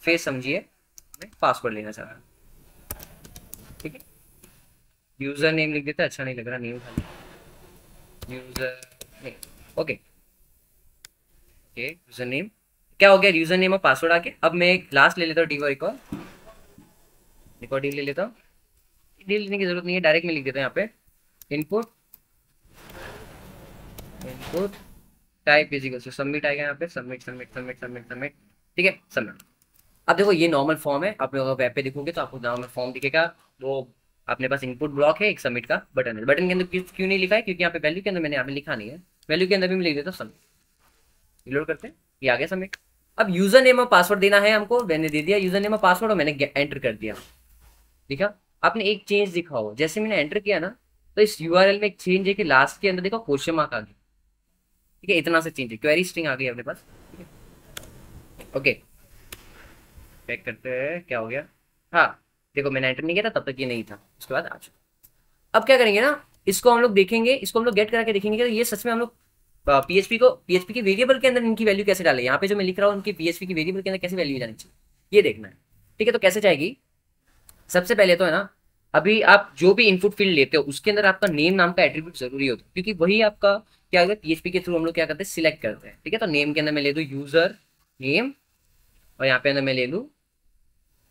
फेस, समझिए, मैं पासवर्ड लेना चाह रहा हूँ, ठीक है। यूजर नेम लिख देता, अच्छा नहीं लग रहा नेम खाली, user name, okay. User name क्या हो गया, यूजर नेम और पासवर्ड आके। अब मैं एक लास्ट ले लेता हूँ, रिकॉर्डिंग ले लेता हूँ। डी लेने की जरूरत नहीं है, डायरेक्ट में लिख देता हूँ यहाँ पे input type is equal to submit आएगा यहाँ पे, सबमिट, ठीक है, सबमिट। अब देखो ये नॉर्मल फॉर्म है, आप लोग वेब पे देखोगे तो आपको नॉर्मल फॉर्म दिखेगा। वो अपने पास इनपुट ब्लॉक है, एक सबमिट का बटन है। बटन के अंदर क्यों नहीं लिखा है, क्योंकि यहाँ पे वैल्यू के अंदर मैंने यहाँ पे लिखा नहीं है। वैल्यू के अंदर भी मैं लिख देता हूँ सबमिट, रिलोड करते हैं, ये आ गया सबमिट। अब यूजर नेम और पासवर्ड देना है हमको, मैंने दे दिया यूजर नेम और पासवर्ड और मैंने एंटर कर दिया। देखा आपने एक चेंज दिखा हो, जैसे मैंने एंटर किया ना, तो इस यूआरएल में एक चेंज है कि लास्ट के अंदर देखो क्वेश्चन मार्क आ गया, ठीक है। इतना से चेंज है, क्वेरी स्ट्रिंग आ गई अपने पास, ओके। चेक करते हैं क्या हो गया। हाँ देखो मैंने एंटर नहीं किया था तब तक ये नहीं था, उसके बाद आ चुका। अब क्या करेंगे ना, इसको हम लोग देखेंगे, इसको हम लोग गेट करा के देखेंगे कि ये सच में हम लोग पीएचपी के वेरिएबल के अंदर इनकी वैल्यू कैसे डाले। यहाँ पे जो मैं लिख रहा हूँ उनकी पीएचपी की वेरिएबल के अंदर कैसे वैल्यू जानी चाहिए, ये देखना है, ठीक है। तो कैसे जाएगी, सबसे पहले तो है ना, अभी आप जो भी इनपुट फील्ड लेते हो उसके अंदर आपका नेम नाम का एट्रीब्यूट जरूरी होता है, क्योंकि वही आपका क्या होगा, पीएचपी के थ्रू हम लोग क्या करते हैं, सिलेक्ट करते हैं, ठीक है। तो नेम के अंदर मैं ले दूँ यूजर नेम, और यहाँ पे अंदर मैं ले लूँ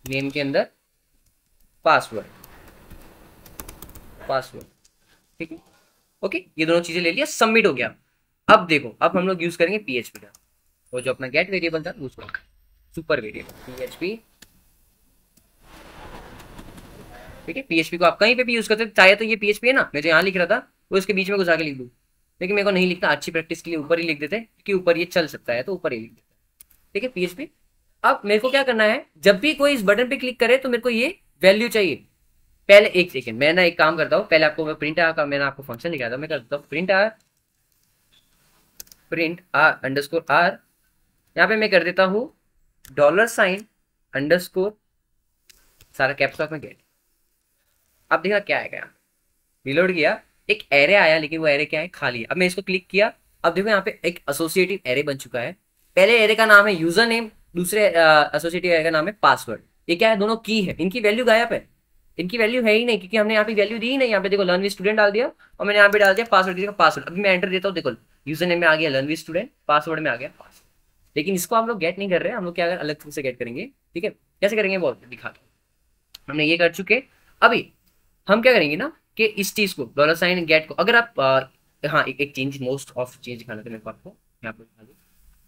नेम के अंदर पासवर्ड, ठीक है, ओके। ये दोनों चीजें ले लिया, सबमिट हो गया। अब देखो, अब हम लोग यूज करेंगे पीएचपी का, वो जो अपना गेट वेरिएबल था उसको, सुपर वेरिएबल पीएचपी, ठीक है। पीएचपी को आप कहीं पे भी यूज करते, चाहे तो ये पीएचपी है ना, मैं जो यहाँ लिख रहा था वो इसके बीच में घुसा के लिख दूँ, लेकिन मेरे को नहीं लिखना, अच्छी प्रैक्टिस के लिए ऊपर ही लिख देते, क्योंकि ऊपर ये चल सकता है तो ऊपर ही लिख देते, ठीक है, पीएचपी। अब मेरे को क्या करना है, जब भी कोई इस बटन पे क्लिक करे तो मेरे को ये वैल्यू चाहिए। पहले एक सेकेंड, मैं ना एक काम करता हूँ, पहले आपको मैं प्रिंट आर का, मैंने आपको फंक्शन दिखाया था, मैं करता हूँ प्रिंट आर अंडरस्कोर आर, यहाँ पे मैं कर देता हूँ $, अंडरस्कोर, सारा कैप्स लॉक में गेट। अब देखा क्या आएगा, यहाँ रिलोड किया, एक एरे आया, लेकिन वो एरे क्या है, खाली है। अब मैं इसको क्लिक किया, अब देखो यहाँ पे एक एसोसिएटिव एरे बन चुका है। पहले एरे का नाम है यूजर नेम, दूसरे एसोसिएटिव एरे का नाम है पासवर्ड। ये क्या है, दोनों की है, इनकी वैल्यू गायब है, इनकी वैल्यू है ही नहीं, क्योंकि हमने यहाँ पे वैल्यू दी ही नहीं। यहाँ पे देखो लर्न विद स्टूडेंट डाल दिया, और मैंने यहाँ पे डाल दिया पासवर्ड। अभी मैं एंटर देता हूँ, देखो यूजर नेम में आ गया लर्न विद स्टूडेंट, पासवर्ड में आ गया पासवर्ड। लेकिन इसको हम लोग गेट नहीं कर रहे हैं, हम लोग क्या अलग से गेट करेंगे, ठीक है। कैसे करेंगे वो दिखा दो, हमने ये कर चुके। अभी हम क्या करेंगे ना, कि इस चीज को $गेट को, अगर आप हाँ एक चेंज, मोस्ट ऑफ चेंज दिखाना था मेरे को आपको, यहाँ पे दिखा दूं।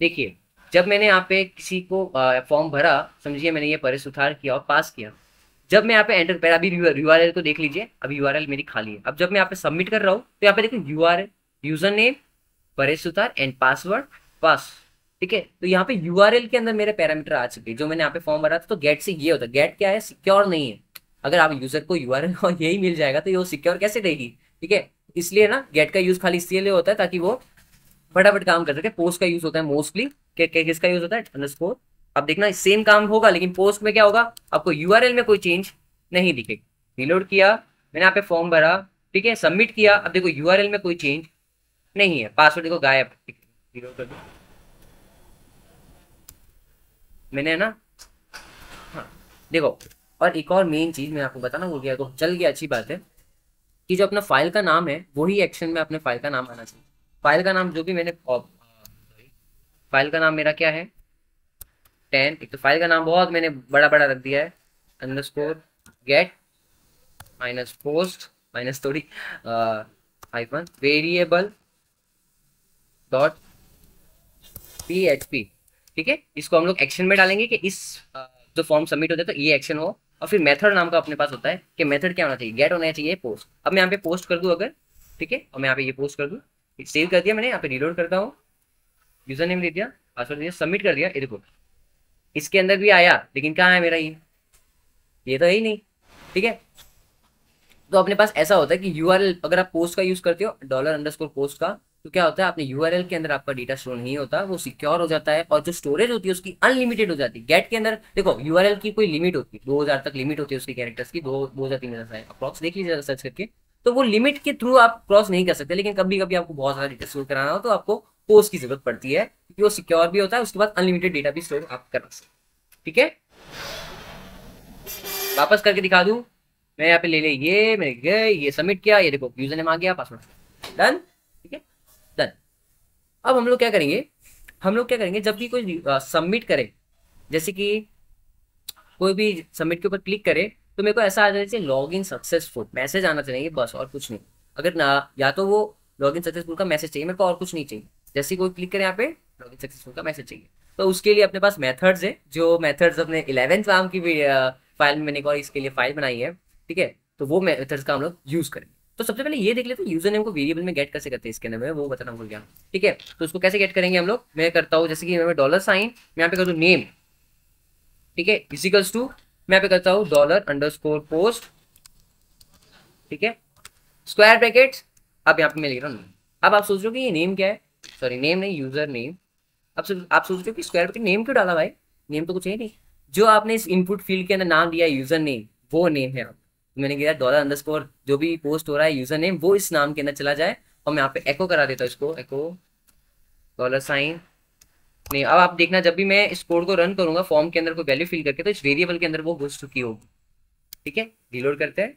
देखिए जब मैंने यहाँ पे किसी को फॉर्म भरा, समझिए मैंने ये परे सुधार किया और पास किया, जब मैं यहाँ पे एंटर पहले, अभी यूआरएल को देख लीजिए, अभी यूआरएल मेरी खाली है। अब जब मैं यहाँ पे सबमिट कर रहा हूँ तो यहाँ पे देखो URL, user name, Paresh Sutar and password pass, ठीक है। तो यहाँ पे यूआरएल के अंदर मेरे पैरामीटर आ चुके, जो मैंने यहाँ पे फॉर्म भरा था। तो गेट से ये होता है, गेट क्या है, सिक्योर नहीं है। अगर आप यूजर को यूआरएल और यही मिल जाएगा तो ये सिक्योर कैसे रहेगी, ठीक है। इसलिए ना गेट का यूज खाली इसलिए होता है ताकि वो फटाफट काम कर सके। पोस्ट का यूज होता है मोस्टली, किसका यूज होता है, अंडरस्कोर। अब देखना सेम काम होगा, लेकिन पोस्ट में क्या होगा, आपको यूआरएल में कोई चेंज नहीं दिखेगी। रिलोड किया, मैंने यहाँ पे फॉर्म भरा, ठीक है, सबमिट किया। अब देखो यूआरएल में कोई चेंज नहीं है, पासवर्ड देखो गायब, रिलोड कर दो मैंने, है ना। हाँ देखो, और एक और मेन चीज मैं आपको बताना भूल गया, तो चल गया, अच्छी बात है कि जो अपना फाइल का नाम है वही एक्शन में अपने फाइल का नाम आना चाहिए। फाइल का नाम जो भी मैंने, फाइल का नाम मेरा क्या है 10, एक तो फाइल का नाम बहुत मैंने बड़ा बड़ा रख दिया है, underscore get minus post minus थोड़ी हाइफन वेरिएबल डॉट PHP, ठीक है। इसको हम लोग एक्शन में डालेंगे कि इस जो फॉर्म सबमिट होता है तो ये एक्शन हो। और फिर मेथड नाम का अपने पास होता है कि मेथड क्या होना चाहिए, गेट होना चाहिए पोस्ट। अब मैं यहाँ पे पोस्ट कर दूँ अगर, ठीक है, और मैं यहाँ पे ये पोस्ट कर दूँ, सेव कर दिया मैंने, यहाँ पे रिलोड करता हूँ, यूजर नेम दे दिया, पासवर्ड दिया, सबमिट कर दिया, ये देखो इसके अंदर भी आया, लेकिन कहाँ है मेरा ये तो है ही नहीं, ठीक है। तो अपने पास ऐसा होता है कि यूआरएल, अगर आप पोस्ट का यूज करते हो $_ पोस्ट का, तो क्या होता है, अपने यूआरएल के अंदर आपका डेटा स्टोर नहीं होता, वो सिक्योर हो जाता है, और जो स्टोरेज होती है उसकी अनलिमिटेड हो जाती है। गेट के अंदर देखो यूआरएल की कोई लिमिट होती है, 2000 तक लिमिट होती है उसकी कैरेक्टर्स की, 2000 3000 है अप्रॉक्स, देख लीजिए सर्च करके। तो वो लिमिट के थ्रू आप क्रॉस नहीं कर सकते, लेकिन कभी कभी आपको बहुत सारा डेटा स्टोर कराना हो तो आपको पोस्ट की जरूरत पड़ती है, क्योंकि वो सिक्योर भी होता है, उसके बाद अनलिमिटेड डेटा भी स्टोर आप कर सकते, ठीक है। वापस करके दिखा दूं, मैं यहाँ पे ले ये मैंने गए, ये सबमिट किया, ये देखो यूजर नेम आ गया, पासवर्ड डन, ठीक है, डन। अब हम लोग क्या करेंगे जब भी कोई सबमिट करे, जैसे कि कोई भी सबमिट के ऊपर क्लिक करे, तो मेरे को ऐसा आ जाना चाहिए लॉग इन सक्सेसफुल मैसेज आना चाहिए, बस और कुछ नहीं। अगर ना, या तो वो लॉग इन सक्सेसफुल का मैसेज चाहिए मेरे को, और कुछ नहीं चाहिए। जैसे कोई क्लिक करे यहाँ पे, लॉग इन सक्सेसफुल का मैसेज चाहिए, तो उसके लिए अपने पास मेथड्स है, जो मेथड्स अपने 11th नाम की फाइल में मैंने एक और इसके लिए फाइल बनाई है, ठीक है। तो वो मेथड्स का हम लोग यूज करेंगे। तो सबसे पहले ये देख लेते हैं यूजर नेम को वेरिएबल में गेट कैसे करते हैं, इसके अंदर मैं वो बताना भूल गया, ठीक है। तो उसको कैसे गेट करेंगे हम लोग, मैं करता हूँ, जैसे कि मैं $, मैं यहाँ पे कर दूँ नेम, ठीक है, इजिकल्स टू, मैं यहाँ पे करता हूँ $_पोस्ट, ठीक है, स्क्वायर ब्रैकेट्स। अब यहाँ पे मैं लिख रहा हूँ, अब आप सोच रहे हो कि ये नेम क्या है, सॉरी नेम नहीं, यूजर नेम। अब आप सोच रहे हो कि स्क्वायर ब्रैकेट नेम क्यों डाला भाई, नेम तो कुछ है नहीं, जो आपने इस इनपुट फील्ड के अंदर नाम दिया है यूजर नेम, वो नेम है। आप मैंने किया $_ जो भी पोस्ट हो रहा है यूजर नेम, वो इस नाम के अंदर चला जाए, और मैं यहाँ पे एको करा देता हूँ, इसको एको $। नहीं, अब आप देखना जब भी मैं इस कोड को रन करूंगा फॉर्म के अंदर कोई वैल्यू फिल करके, तो इस वेरिएबल के अंदर वो घुस चुकी होगी, ठीक है। रिलोड करते हैं,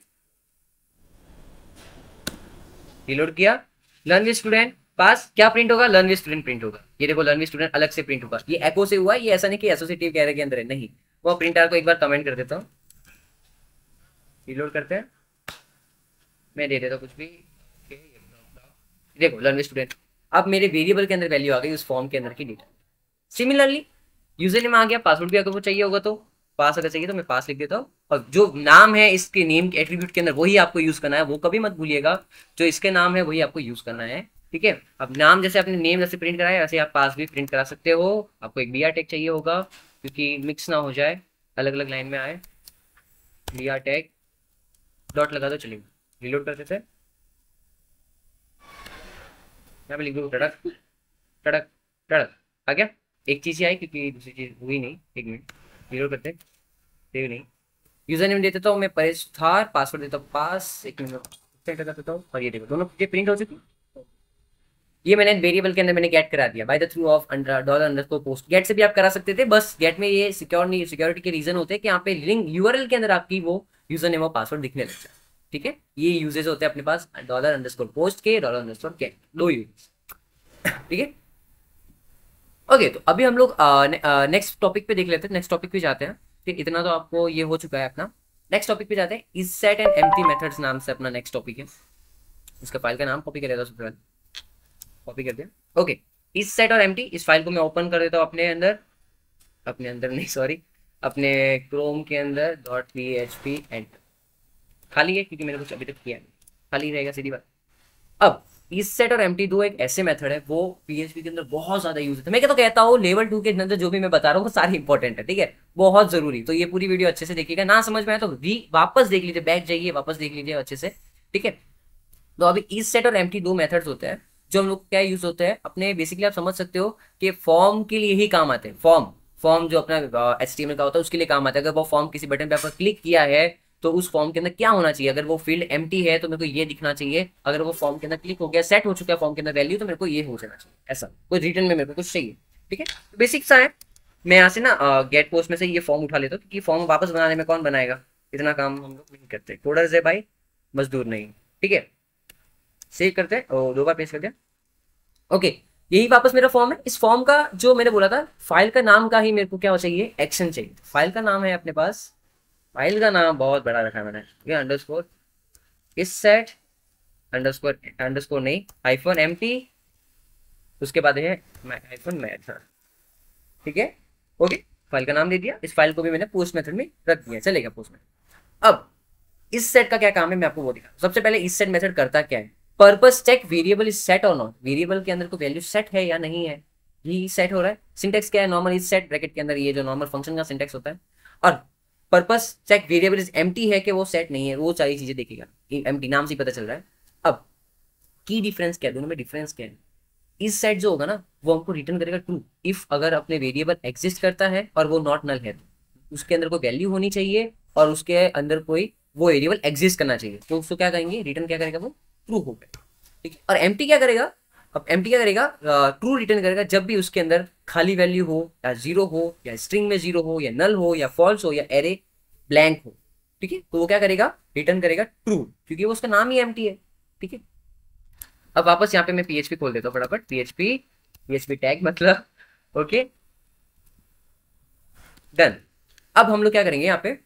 रिलोड किया, लर्न विद स्टूडेंट पास, क्या प्रिंट होगा, लर्न विद स्टूडेंट प्रिंट होगा। ये देखो लर्न विद स्टूडेंट अलग से प्रिंट होगा, ये एको से हुआ है, ये ऐसा नहीं कि एसोसिएटिव कैरे के अंदर है, नहीं। वो प्रिंटर को एक बार कमेंट कर देता हूँ, रिलोड करते हैं, मैं दे देता हूँ कुछ भी, देखो लर्न विद स्टूडेंट। अब मेरे वेरिएबल के अंदर वैल्यू आ गई उस फॉर्म के अंदर की डेटा। सिमिलरली यूजर नेम आ गया, पासवर्ड भी अगर वो चाहिए होगा तो पास, अगर चाहिए तो मैं पास लिख देता हूँ, और जो नाम है इसके नेम के एट्रीब्यूट के अंदर वही आपको यूज करना है, वो कभी मत भूलिएगा, जो इसके नाम है वही आपको यूज करना है, ठीक है। अब नाम जैसे आपने नेम जैसे प्रिंट कराया, वैसे आप पास भी प्रिंट करा सकते हो। आपको एक BR टैग चाहिए होगा, क्योंकि मिक्स ना हो जाए, अलग अलग लाइन में आए, BR टैग डॉट लगा दो, चलिए रिलोड करते थे, यहाँ पे लिख दो टड़क टड़क टड़क, आ गया। एक चीज ही आई क्योंकि दूसरी चीज हुई नहीं, एक मिनट, रिलोड करते, सेव नहीं, यूजर नेम देता हूँ मैं परेश थार, पासवर्ड देता हूँ पास, एक मिनट सेट कर देता हूँ, और ये देखो दोनों ये प्रिंट हो चुकी। ये मैंने वेरिएबल के अंदर मैंने गेट करा दिया बाय द थ्रू ऑफ $_पोस्ट। गेट से भी आप करा सकते थे, बस गेट में ये सिक्योर नहीं, सिक्योरिटी के रीजन होते हैं कि यहाँ पे लिंक यूआरएल के अंदर आपकी वो यूजर नेम और पासवर्ड दिखने लग जाए, ठीक है। ये यूजेस होते हैं अपने पास $_पोस्ट के, $_गेट, दो यूज, ठीक है। ओके, तो अभी हम लोग नेक्स्ट टॉपिक पे देख लेते हैं, नेक्स्ट टॉपिक पे जाते हैं, ठीक। इतना तो आपको ये हो चुका है अपना, नेक्स्ट टॉपिक पे जाते हैं। Is set and empty methods नाम से अपना नेक्स्ट टॉपिक है। इसका फाइल का नाम कॉपी कर लेता हूं, सबसे पहले कॉपी कर दिया। ओके, इज सेट और एम्प्टी, इस फाइल को मैं ओपन कर देता हूँ अपने अंदर नहीं सॉरी, अपने क्रोम के अंदर .php एंड खाली है, क्योंकि मैंने कुछ अभी तक किया नहीं, खाली रहेगा सीधी बात। अब इस सेट और एम्प्टी दो एक ऐसे मेथड है, वो PHP के अंदर बहुत ज्यादा यूज होता है। मैं क्या तो कहता हूँ लेवल 2 के अंदर जो भी मैं बता रहा हूँ वो सारी इंपॉर्टेंट है, ठीक है, बहुत जरूरी। तो ये पूरी वीडियो अच्छे से देखिएगा, ना समझ में आए तो वापस देख लीजिए, बैक जाइए वापस देख लीजिए अच्छे से, ठीक है। तो अभी इस सेट और एम्प्टी दो मेथड्स होते हैं, जो हम लोग क्या यूज होते हैं अपने, बेसिकली आप समझ सकते हो कि फॉर्म के लिए ही काम आते हैं। फॉर्म जो अपना HTML का होता है उसके लिए काम आता है। अगर वो फॉर्म किसी बटन पे आपने क्लिक किया है तो उस फॉर्म के अंदर क्या होना चाहिए, अगर वो फील्ड एम्प्टी है तो मेरे को ये दिखना चाहिए, अगर वो फॉर्म के अंदर क्लिक हो गया, सेट हो चुका है फॉर्म के अंदर वैल्यू, तो मेरे को ये हो जाना चाहिए, ऐसा कोई रिटर्न में मेरे को कुछ चाहिए, ठीक है। बेसिक सा है। मैं यहाँ से ना गेट पोस्ट में से ये फॉर्म उठा लेता हूँ, क्योंकि फॉर्म वापस बनाने में कौन बनाएगा, इतना काम हम लोग नहीं करते, कोडर्स है भाई, मजदूर नहीं, ठीक है। सेव करते हैं और 2 बार पेस्ट कर दिया। ओके, यही वापस मेरा फॉर्म है। इस फॉर्म का जो मैंने बोला था, फाइल का नाम का ही मेरे को क्या चाहिए, एक्शन चाहिए। फाइल का नाम है अपने पास, फाइल का नाम बहुत बड़ा रखा है मैंने, ये अंडरस्कोर इस सेट अंडरस्कोर नहीं हाइफन एम्प्टी, उसके बाद है हाइफन मैथड, ठीक है, ओके, फाइल का नाम दे दिया, इस फाइल को भी मैंने पोस्ट मेथड में रख दिया, चलेगा पोस्ट मेथड। अब इस सेट का क्या काम है मैं आपको वो दिखा। सबसे पहले इस सेट मेथड करता क्या है, purpose check variable is set और नॉट, वेरिएबल के अंदर कोई वैल्यू सेट है या नहीं है, ये सेट हो रहा है। सिंटेक्स क्या है, नॉर्मल इज सेट ब्रैकेट के अंदर, ये जो नॉर्मल फंक्शन का सिंटेक्स होता है। और purpose check variable is empty है कि वो सेट नहीं है, वो सारी चीजें देखेगा, एम्प्टी नाम से ही पता चल रहा है। अब की डिफरेंस क्या है दोनों में, डिफरेंस क्या है, इस सेट जो होगा ना वो हमको रिटर्न करेगा ट्रू इफ अगर अपने वेरिएबल एग्जिस्ट करता है और वो नॉट नल है, तो उसके अंदर कोई वैल्यू होनी चाहिए और उसके अंदर कोई वो वेरिएबल एग्जिस्ट करना चाहिए, तो उसको क्या कहेंगे, रिटर्न क्या करेगा, वो ट्रू होगा, ठीक है। और एम्प्टी क्या करेगा, अब एम्प्टी क्या करेगा, ट्रू रिटर्न करेगा जब भी उसके अंदर खाली वैल्यू हो या जीरो हो या स्ट्रिंग में जीरो हो या नल हो या फॉल्स हो या एरे ब्लैंक हो, ठीक है, तो वो क्या करेगा, रिटर्न करेगा ट्रू, क्योंकि वो उसका नाम ही एम्प्टी है, ठीक है। अब वापस यहाँ पे मैं पीएचपी खोल देता हूँ फटाफट, पीएचपी टैग मतलब, ओके डन। अब हम लोग क्या करेंगे यहाँ पे,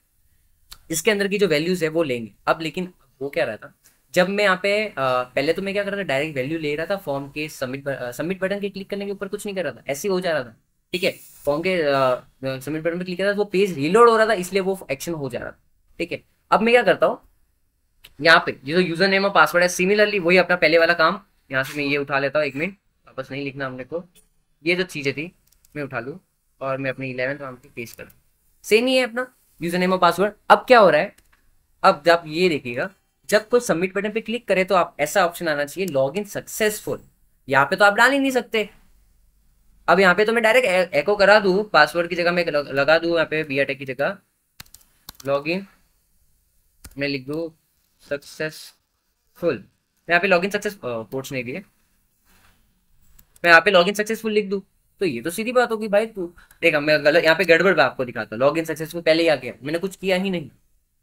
इसके अंदर की जो वैल्यूज है वो लेंगे अब, लेकिन वो क्या रहा था, जब मैं यहाँ पे पहले तो मैं क्या कर रहा था, डायरेक्ट वैल्यू ले रहा था फॉर्म के सबमिट बटन के क्लिक करने के ऊपर कुछ नहीं कर रहा था, ऐसे ही हो जा रहा था, ठीक है। फॉर्म के सबमिट बटन पे क्लिक कर रहा था, वो पेज रीलोड हो रहा था, इसलिए वो एक्शन हो जा रहा था, ठीक है। अब मैं क्या करता हूँ, यहाँ पे जो यूजर नेम और पासवर्ड है सिमिलरली वही अपना पहले वाला काम, यहाँ से मैं ये उठा लेता हूँ, 1 मिनट वापस नहीं लिखना हमने को, ये जो चीजें थी मैं उठा लूँ और मैं अपनी 11th वहां पे पेस्ट करूँ, सेम ही है अपना यूजर नेम और पासवर्ड। अब क्या हो रहा है, अब जब ये देखिएगा, जब कोई सबमिट बटन पे क्लिक करे तो आप ऐसा ऑप्शन आना चाहिए लॉग इन सक्सेसफुल, यहाँ पे तो आप डाल ही नहीं सकते। अब यहाँ पे तो मैं डायरेक्ट एको करा दूं, पासवर्ड की जगह मैं लगा दूं यहाँ पे बीआरटेक की जगह लॉग इन, मैं लिख दूं सक्सेसफुल, यहाँ पे लॉग इन सक्सेस कोड्स नहीं दिए, मैं यहाँ पे लॉग इन सक्सेसफुल लिख दूं, तो ये तो सीधी बात होगी भाई, तू देखा मैं गलत यहाँ पे गड़बड़ मैं आपको दिखाता हूँ, लॉग इन सक्सेसफुल पहले ही आ गया, मैंने कुछ किया ही नहीं,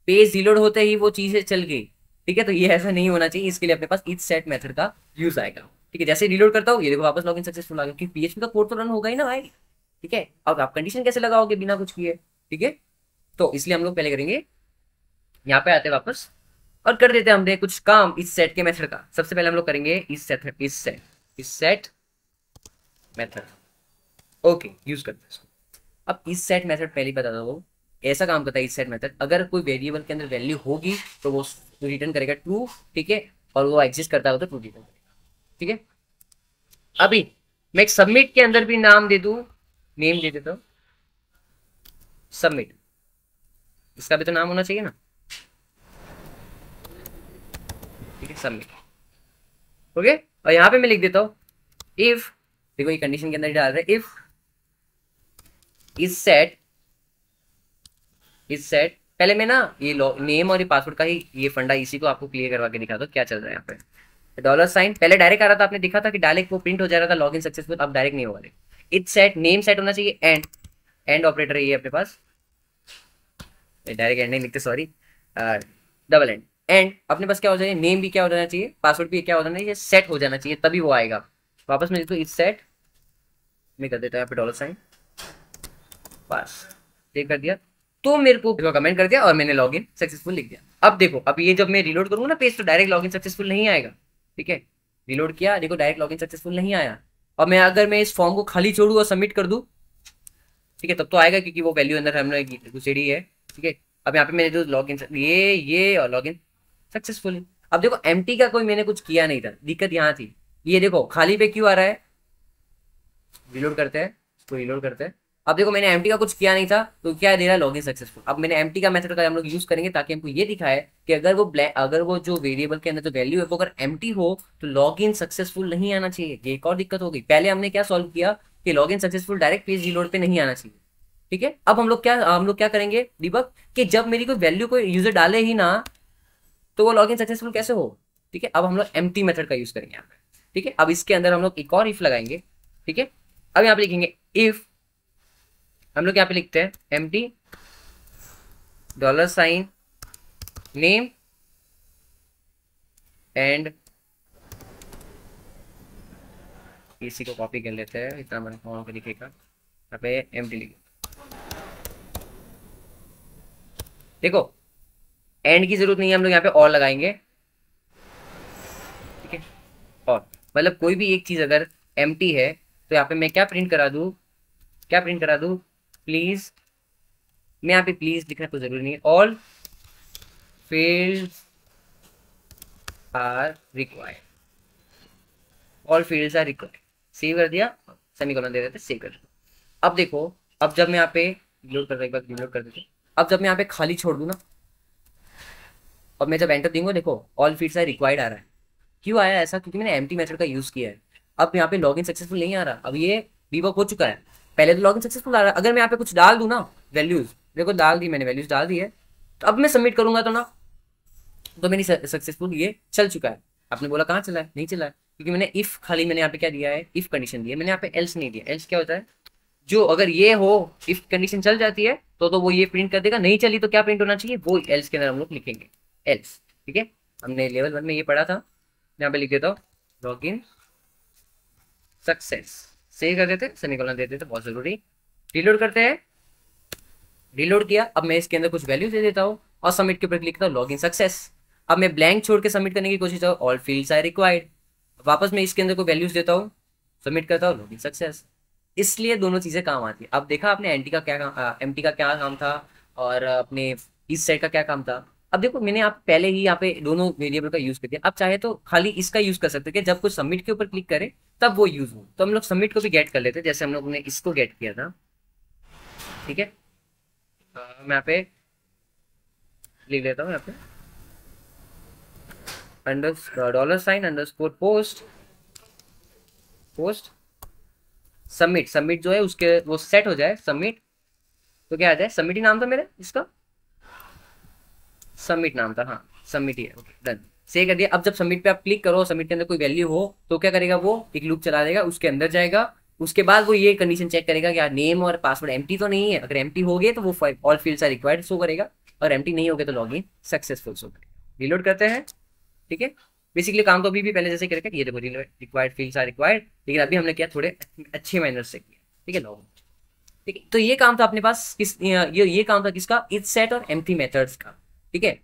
पेज रिलोड होते ही वो चीजें चल गई, ठीक है। तो ये ऐसा नहीं होना चाहिए, इसके लिए अपने पास इच सेट मेथड का यूज आएगा, ठीक है। जैसे रिलोड करता हूँ ये देखो वापस लॉगिन सक्सेसफुल आ गया, क्योंकि पीएचपी का कोड तो रन होगा ही ना भाई, ठीक है। अब आप कंडीशन कैसे लगाओगे बिना कुछ किए, ठीक है। तो इसलिए हम लोग पहले करेंगे, यहाँ पे आते हैं वापस और कर देते हैं हमने कुछ काम इस सेट के मेथड का। सबसे पहले हम लोग करेंगे इस सेट मेथड, ओके यूज करते हैं इसको। अब इस सेट मेथड पहले बता दो, ऐसा काम करता है इस सेट मेथड, अगर कोई वेरिएबल के अंदर वैल्यू होगी तो वो रिटर्न करेगा ट्रू, ठीक है, और वो एग्जिस्ट करता हो तो ट्रू रिटर्न करेगा, ठीक है। अभी मैं एक सबमिट के अंदर भी नाम दे दूं, नेम दे देता हूं सबमिट, इसका भी तो नाम होना चाहिए ना, ठीक है सबमिट, ओके। और यहां पे मैं लिख देता हूं इफ, देखो ये कंडीशन के अंदर डाल रहे इफ इस सेट पहले मैं ना ये नेम और ये पासवर्ड का ही ये फंडा इसी को आपको क्लियर करवा के दिखा दो क्या चल रहा है यहाँ पे। डॉलर साइन पहले डायरेक्ट आ रहा था, आपने देखा था कि डायरेक्ट वो प्रिंट हो जा रहा था लॉगिन सक्सेसफुल, अब डायरेक्ट नहीं होगा। इट सेट नेम सेट होना चाहिए, एंड ऑपरेटर ये अपने पास, डायरेक्ट एंड नहीं लिखते सॉरी, डबल एंड अपने पास क्या हो जाए, नेम भी क्या हो जाना चाहिए, पासवर्ड भी क्या हो जाना चाहिए, सेट हो जाना चाहिए, तभी वो आएगा। वापस मैं लिखता हूँ इट सेट, मैं कर देता हूँ यहाँ पे डॉलर साइन, बस सेव कर दिया, तो मेरे को कमेंट कर दिया और मैंने लॉगिन सक्सेसफुल लिख दिया। अब देखो अब ये जब मैं रिलोड करूंगा ना पेज तो डायरेक्ट लॉगिन सक्सेसफुल नहीं आएगा, ठीक है। रिलोड किया देखो डायरेक्ट लॉगिन सक्सेसफुल नहीं आया, और मैं अगर मैं इस फॉर्म को खाली छोड़ू और सबमिट कर दूं, ठीक है, तब तो आएगा क्योंकि वो वैल्यू अंदर हमने घुसेड़ी है, ठीक है। अब यहाँ पे मैंने जो लॉगिन ये और लॉगिन सक्सेसफुल, अब देखो एम्प्टी का कोई मैंने कुछ किया नहीं था, दिक्कत यहाँ थी, ये देखो खाली पे क्यों आ रहा है, रिलोड करते हैं इसको, रिलोड करते हैं। अब देखो मैंने एम्प्टी का कुछ किया नहीं था तो क्या दे रहा है लॉगिन सक्सेसफुल। अब मैंने एम्प्टी का मेथड का हम लोग यूज करेंगे ताकि हमको ये दिखाए कि अगर वो जो वेरिएबल के अंदर जो वैल्यू है वो अगर एम्प्टी हो तो लॉगिन सक्सेसफुल नहीं आना चाहिए। ये एक और दिक्कत हो गई, पहले हमने क्या सॉल्व किया कि login successful direct page reload पे नहीं आना चाहिए, ठीक है। अब हम लोग क्या करेंगे डिबग, कि जब मेरी कोई वैल्यू कोई यूजर डाले ही ना तो वो लॉगिन सक्सेसफुल कैसे हो, ठीक है। अब हम लोग एम्प्टी मेथड का यूज करेंगे यहाँ पे, ठीक है। अब इसके अंदर हम लोग एक और इफ लगाएंगे, ठीक है। अब यहाँ पे लिखेंगे इफ, हम लोग यहाँ पे लिखते हैं empty dollar sign name and, इसी को कॉपी कर लेते हैं, इतना मैंने फॉर्म पे लिखेगा, यहाँ पे एम्प्टी लिखे, देखो एंड की जरूरत नहीं है, हम लोग यहाँ पे और लगाएंगे, ठीक है। और मतलब कोई भी एक चीज अगर एम्प्टी है तो यहाँ पे मैं क्या प्रिंट करा दूं, क्या प्रिंट करा दूं, प्लीज, मैं यहाँ पे प्लीज लिखना कोई जरूरी नहीं है, all fields are required, all fields are required, save कर दिया, सेमीकोलन दे देते, सेव कर दिया। अब देखो, अब जब मैं यहाँ पे रिलोड कर, एक बार रिलोड कर देते, अब जब मैं यहाँ पे खाली छोड़ दूं ना, और मैं जब एंटर दूंगा, देखो ऑल फील्ड्स आर रिक्वायर्ड आ रहा है। क्यों आया ऐसा, क्योंकि मैंने एम्प्टी मेथड का यूज किया है। अब यहाँ पे लॉगिन सक्सेसफुल नहीं आ रहा, अब ये डीबग हो चुका है। पहले तो लॉगिन सक्सेसफुल आ रहा है। अगर मैं यहाँ पे कुछ डाल दूं ना, वैल्यूज देखो डाल दी मैंने, वैल्यूज डाल दी है, तो अब मैं सबमिट करूंगा तो ना, तो मेरी सक्सेसफुल ये चल चुका है। आपने बोला कहाँ चला है, नहीं चला है, क्योंकि मैंने इफ खाली मैंने यहाँ पे क्या दिया है, इफ कंडीशन दी है, मैंने यहाँ पे एल्स नहीं दिया। एल्स क्या होता है, जो अगर ये हो, इफ कंडीशन चल जाती है तो वो ये प्रिंट कर देगा, नहीं चली तो क्या प्रिंट होना चाहिए, वो एल्स के अंदर हम लोग लिखेंगे एल्स। ठीक है, हमने लेवल 1 में ये पढ़ा था। यहाँ पे लिख देता हूँ लॉगिन सक्सेस, सेव कर देते, सेमीकोलन दे देते, बहुत जरूरी। रिलोड करते हैं, रिलोड किया, अब मैं इसके अंदर कुछ वैल्यू दे देता हूँ और सबमिट के ऊपर क्लिक करता हूँ, लॉगिन सक्सेस। अब मैं ब्लैंक छोड़ के सबमिट करने की कोशिश करता हूँ, ऑल फील्ड्स आर रिक्वायर्ड, वापस मैं इसके अंदर कोई वैल्यूज देता हूँ, सबमिट करता हूँ, लॉगिन सक्सेस। इसलिए दोनों चीजें काम आती है। अब देखा आपने एंटी का क्या काम, एम्प्टी का क्या काम था, और अपने इस सेट का क्या काम था। अब देखो मैंने आप पहले ही यहाँ पे दोनों वेरिएबल का यूज कर दिया। अब चाहे तो खाली इसका यूज कर सकते हैं, जब कोई सबमिट के ऊपर क्लिक करे तब वो यूज हो। तो हम लोग सबमिट को भी गेट कर लेते हैं, जैसे हम लोग ने इसको गेट किया था। ठीक है, मैं यहाँ पे लिख लेता हूँ, यहाँ पे $, पोस्ट, पोस्ट सबमिट, सबमिट जो है उसके वो सेट हो जाए सबमिट, तो क्या आ जाए, सबमिट ही नाम था मेरे इसका, सबमिट नाम था, हाँ सबमिट ही है, ओके डन, सेव कर दिया। अब जब सबमिट पे आप क्लिक करो, सबमिट के अंदर कोई वैल्यू हो तो क्या करेगा, वो एक लूप चला देगा, उसके अंदर जाएगा, उसके बाद वो ये कंडीशन चेक करेगा कि नेम और पासवर्ड एम्प्टी तो नहीं है। अगर एम्प्टी हो गए तो वो all fields are required show करेगा, और एम्प्टी नहीं हो गए तो लॉगिन सक्सेसफुल शो करेगा। रिलोड करते हैं। ठीक है, बेसिकली काम तो अभी भी पहले जैसे करके, ये देखो रिक्वायर्ड फील्ड्स आर रिक्वायर्ड, लेकिन अभी हमने किया थोड़े अच्छे मैनर से किया। ठीक है, लॉगिन। ठीक है, तो ये काम था अपने पास किस, ये काम था किसका, इच सेट और एम्प्टी मेथड्स का। ठीक है,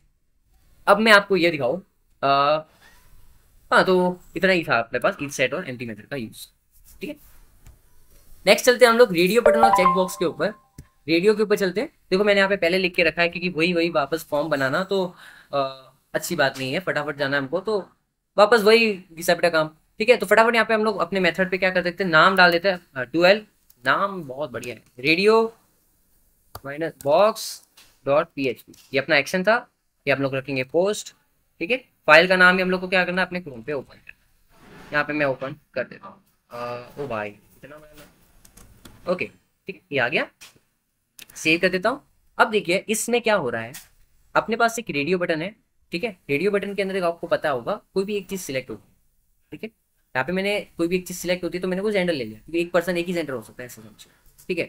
अब मैं आपको ये दिखाऊं, हाँ तो इतना ही था अपने पास इच सेट और एम्प्टी मेथड का यूज। ठीक है, नेक्स्ट चलते हैं हम लोग रेडियो बटन और चेक बॉक्स के ऊपर। रेडियो के ऊपर चलते हैं। देखो मैंने यहाँ पे पहले लिख के रखा है, क्योंकि वही वही वापस फॉर्म बनाना तो अच्छी बात नहीं है, फटाफट जाना है हमको, तो वापस वही घिसा पिटा काम। ठीक है, तो फटाफट यहाँ पे हम लोग अपने मेथड पे क्या कर सकते हैं, नाम डाल देते हैं 12, नाम बहुत बढ़िया है, radio minus box dot PHP, ये अपना एक्शन था, ये हम लोग रखेंगे पोस्ट। ठीक है, फाइल का नाम ही हम लोग को क्या करना है, अपने क्रोम पे ओपन करना। यहाँ पे मैं ओपन कर देता हूँ, ओ भाई इतना बड़ा, ओके ठीक है, ये आ गया, सेव कर देता हूँ। अब देखिए इसमें क्या हो रहा है, अपने पास एक रेडियो बटन है। ठीक है, रेडियो बटन के अंदर एक आपको पता होगा कोई भी एक चीज सिलेक्ट होगी। ठीक है, यहाँ पे मैंने कोई भी एक चीज सिलेक्ट होती है तो मैंने वो जेंडर ले लिया, क्योंकि एक पर्सन एक ही जेंडर हो सकता है ऐसा समझिए। ठीक है,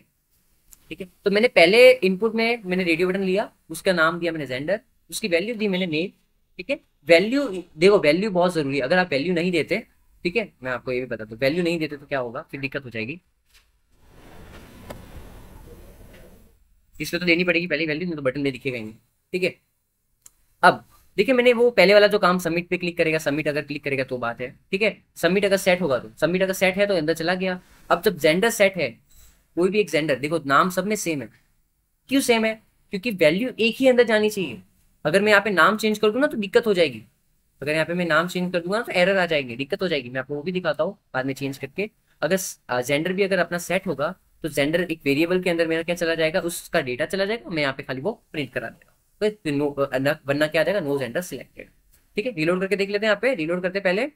ठीक है, तो मैंने पहले इनपुट में मैंने रेडियो बटन लिया, उसका नाम दिया मैंने जेंडर, उसकी वैल्यू दी मैंने नेम। ठीक है, वैल्यू देखो, वैल्यू बहुत जरूरी है। अगर आप वैल्यू नहीं देते, ठीक है, मैं आपको ये भी बता दूं, वैल्यू नहीं देते तो क्या होगा, फिर दिक्कत हो जाएगी। इसमें तो देनी पड़ेगी पहले वैल्यू, नहीं तो बटन में दिखेगा ही नहीं। ठीक है, अब देखिए मैंने वो पहले वाला जो काम, सबमिट पे क्लिक करेगा, सबमिट अगर क्लिक करेगा तो बात है। ठीक है, सबमिट अगर सेट होगा तो, सबमिट अगर सेट है तो अंदर चला गया। अब जब जेंडर सेट है, कोई भी एक जेंडर, देखो नाम सब में सेम है। क्यों सेम है, क्योंकि वैल्यू एक ही अंदर जानी चाहिए। अगर मैं यहाँ पे नाम चेंज कर दूँ ना तो दिक्कत हो जाएगी। अगर यहाँ पे मैं नाम चेंज कर दूंगा ना तो एरर आ जाएंगे, दिक्कत हो जाएगी। मैं आपको वो भी दिखाता हूँ बाद में चेंज करके। अगर जेंडर भी अगर अपना सेट होगा तो जेंडर एक वेरिएबल के अंदर मेरा क्या चला जाएगा, उसका डेटा चला जाएगा, मैं यहाँ पे खाली वो प्रिंट करा देगा। तो वरना क्या आ जाएगा, नो जेंडर सिलेक्टेड। ठीक है, रिलोड करके देख लेते हैं। यहाँ पे रिलोड करते पहले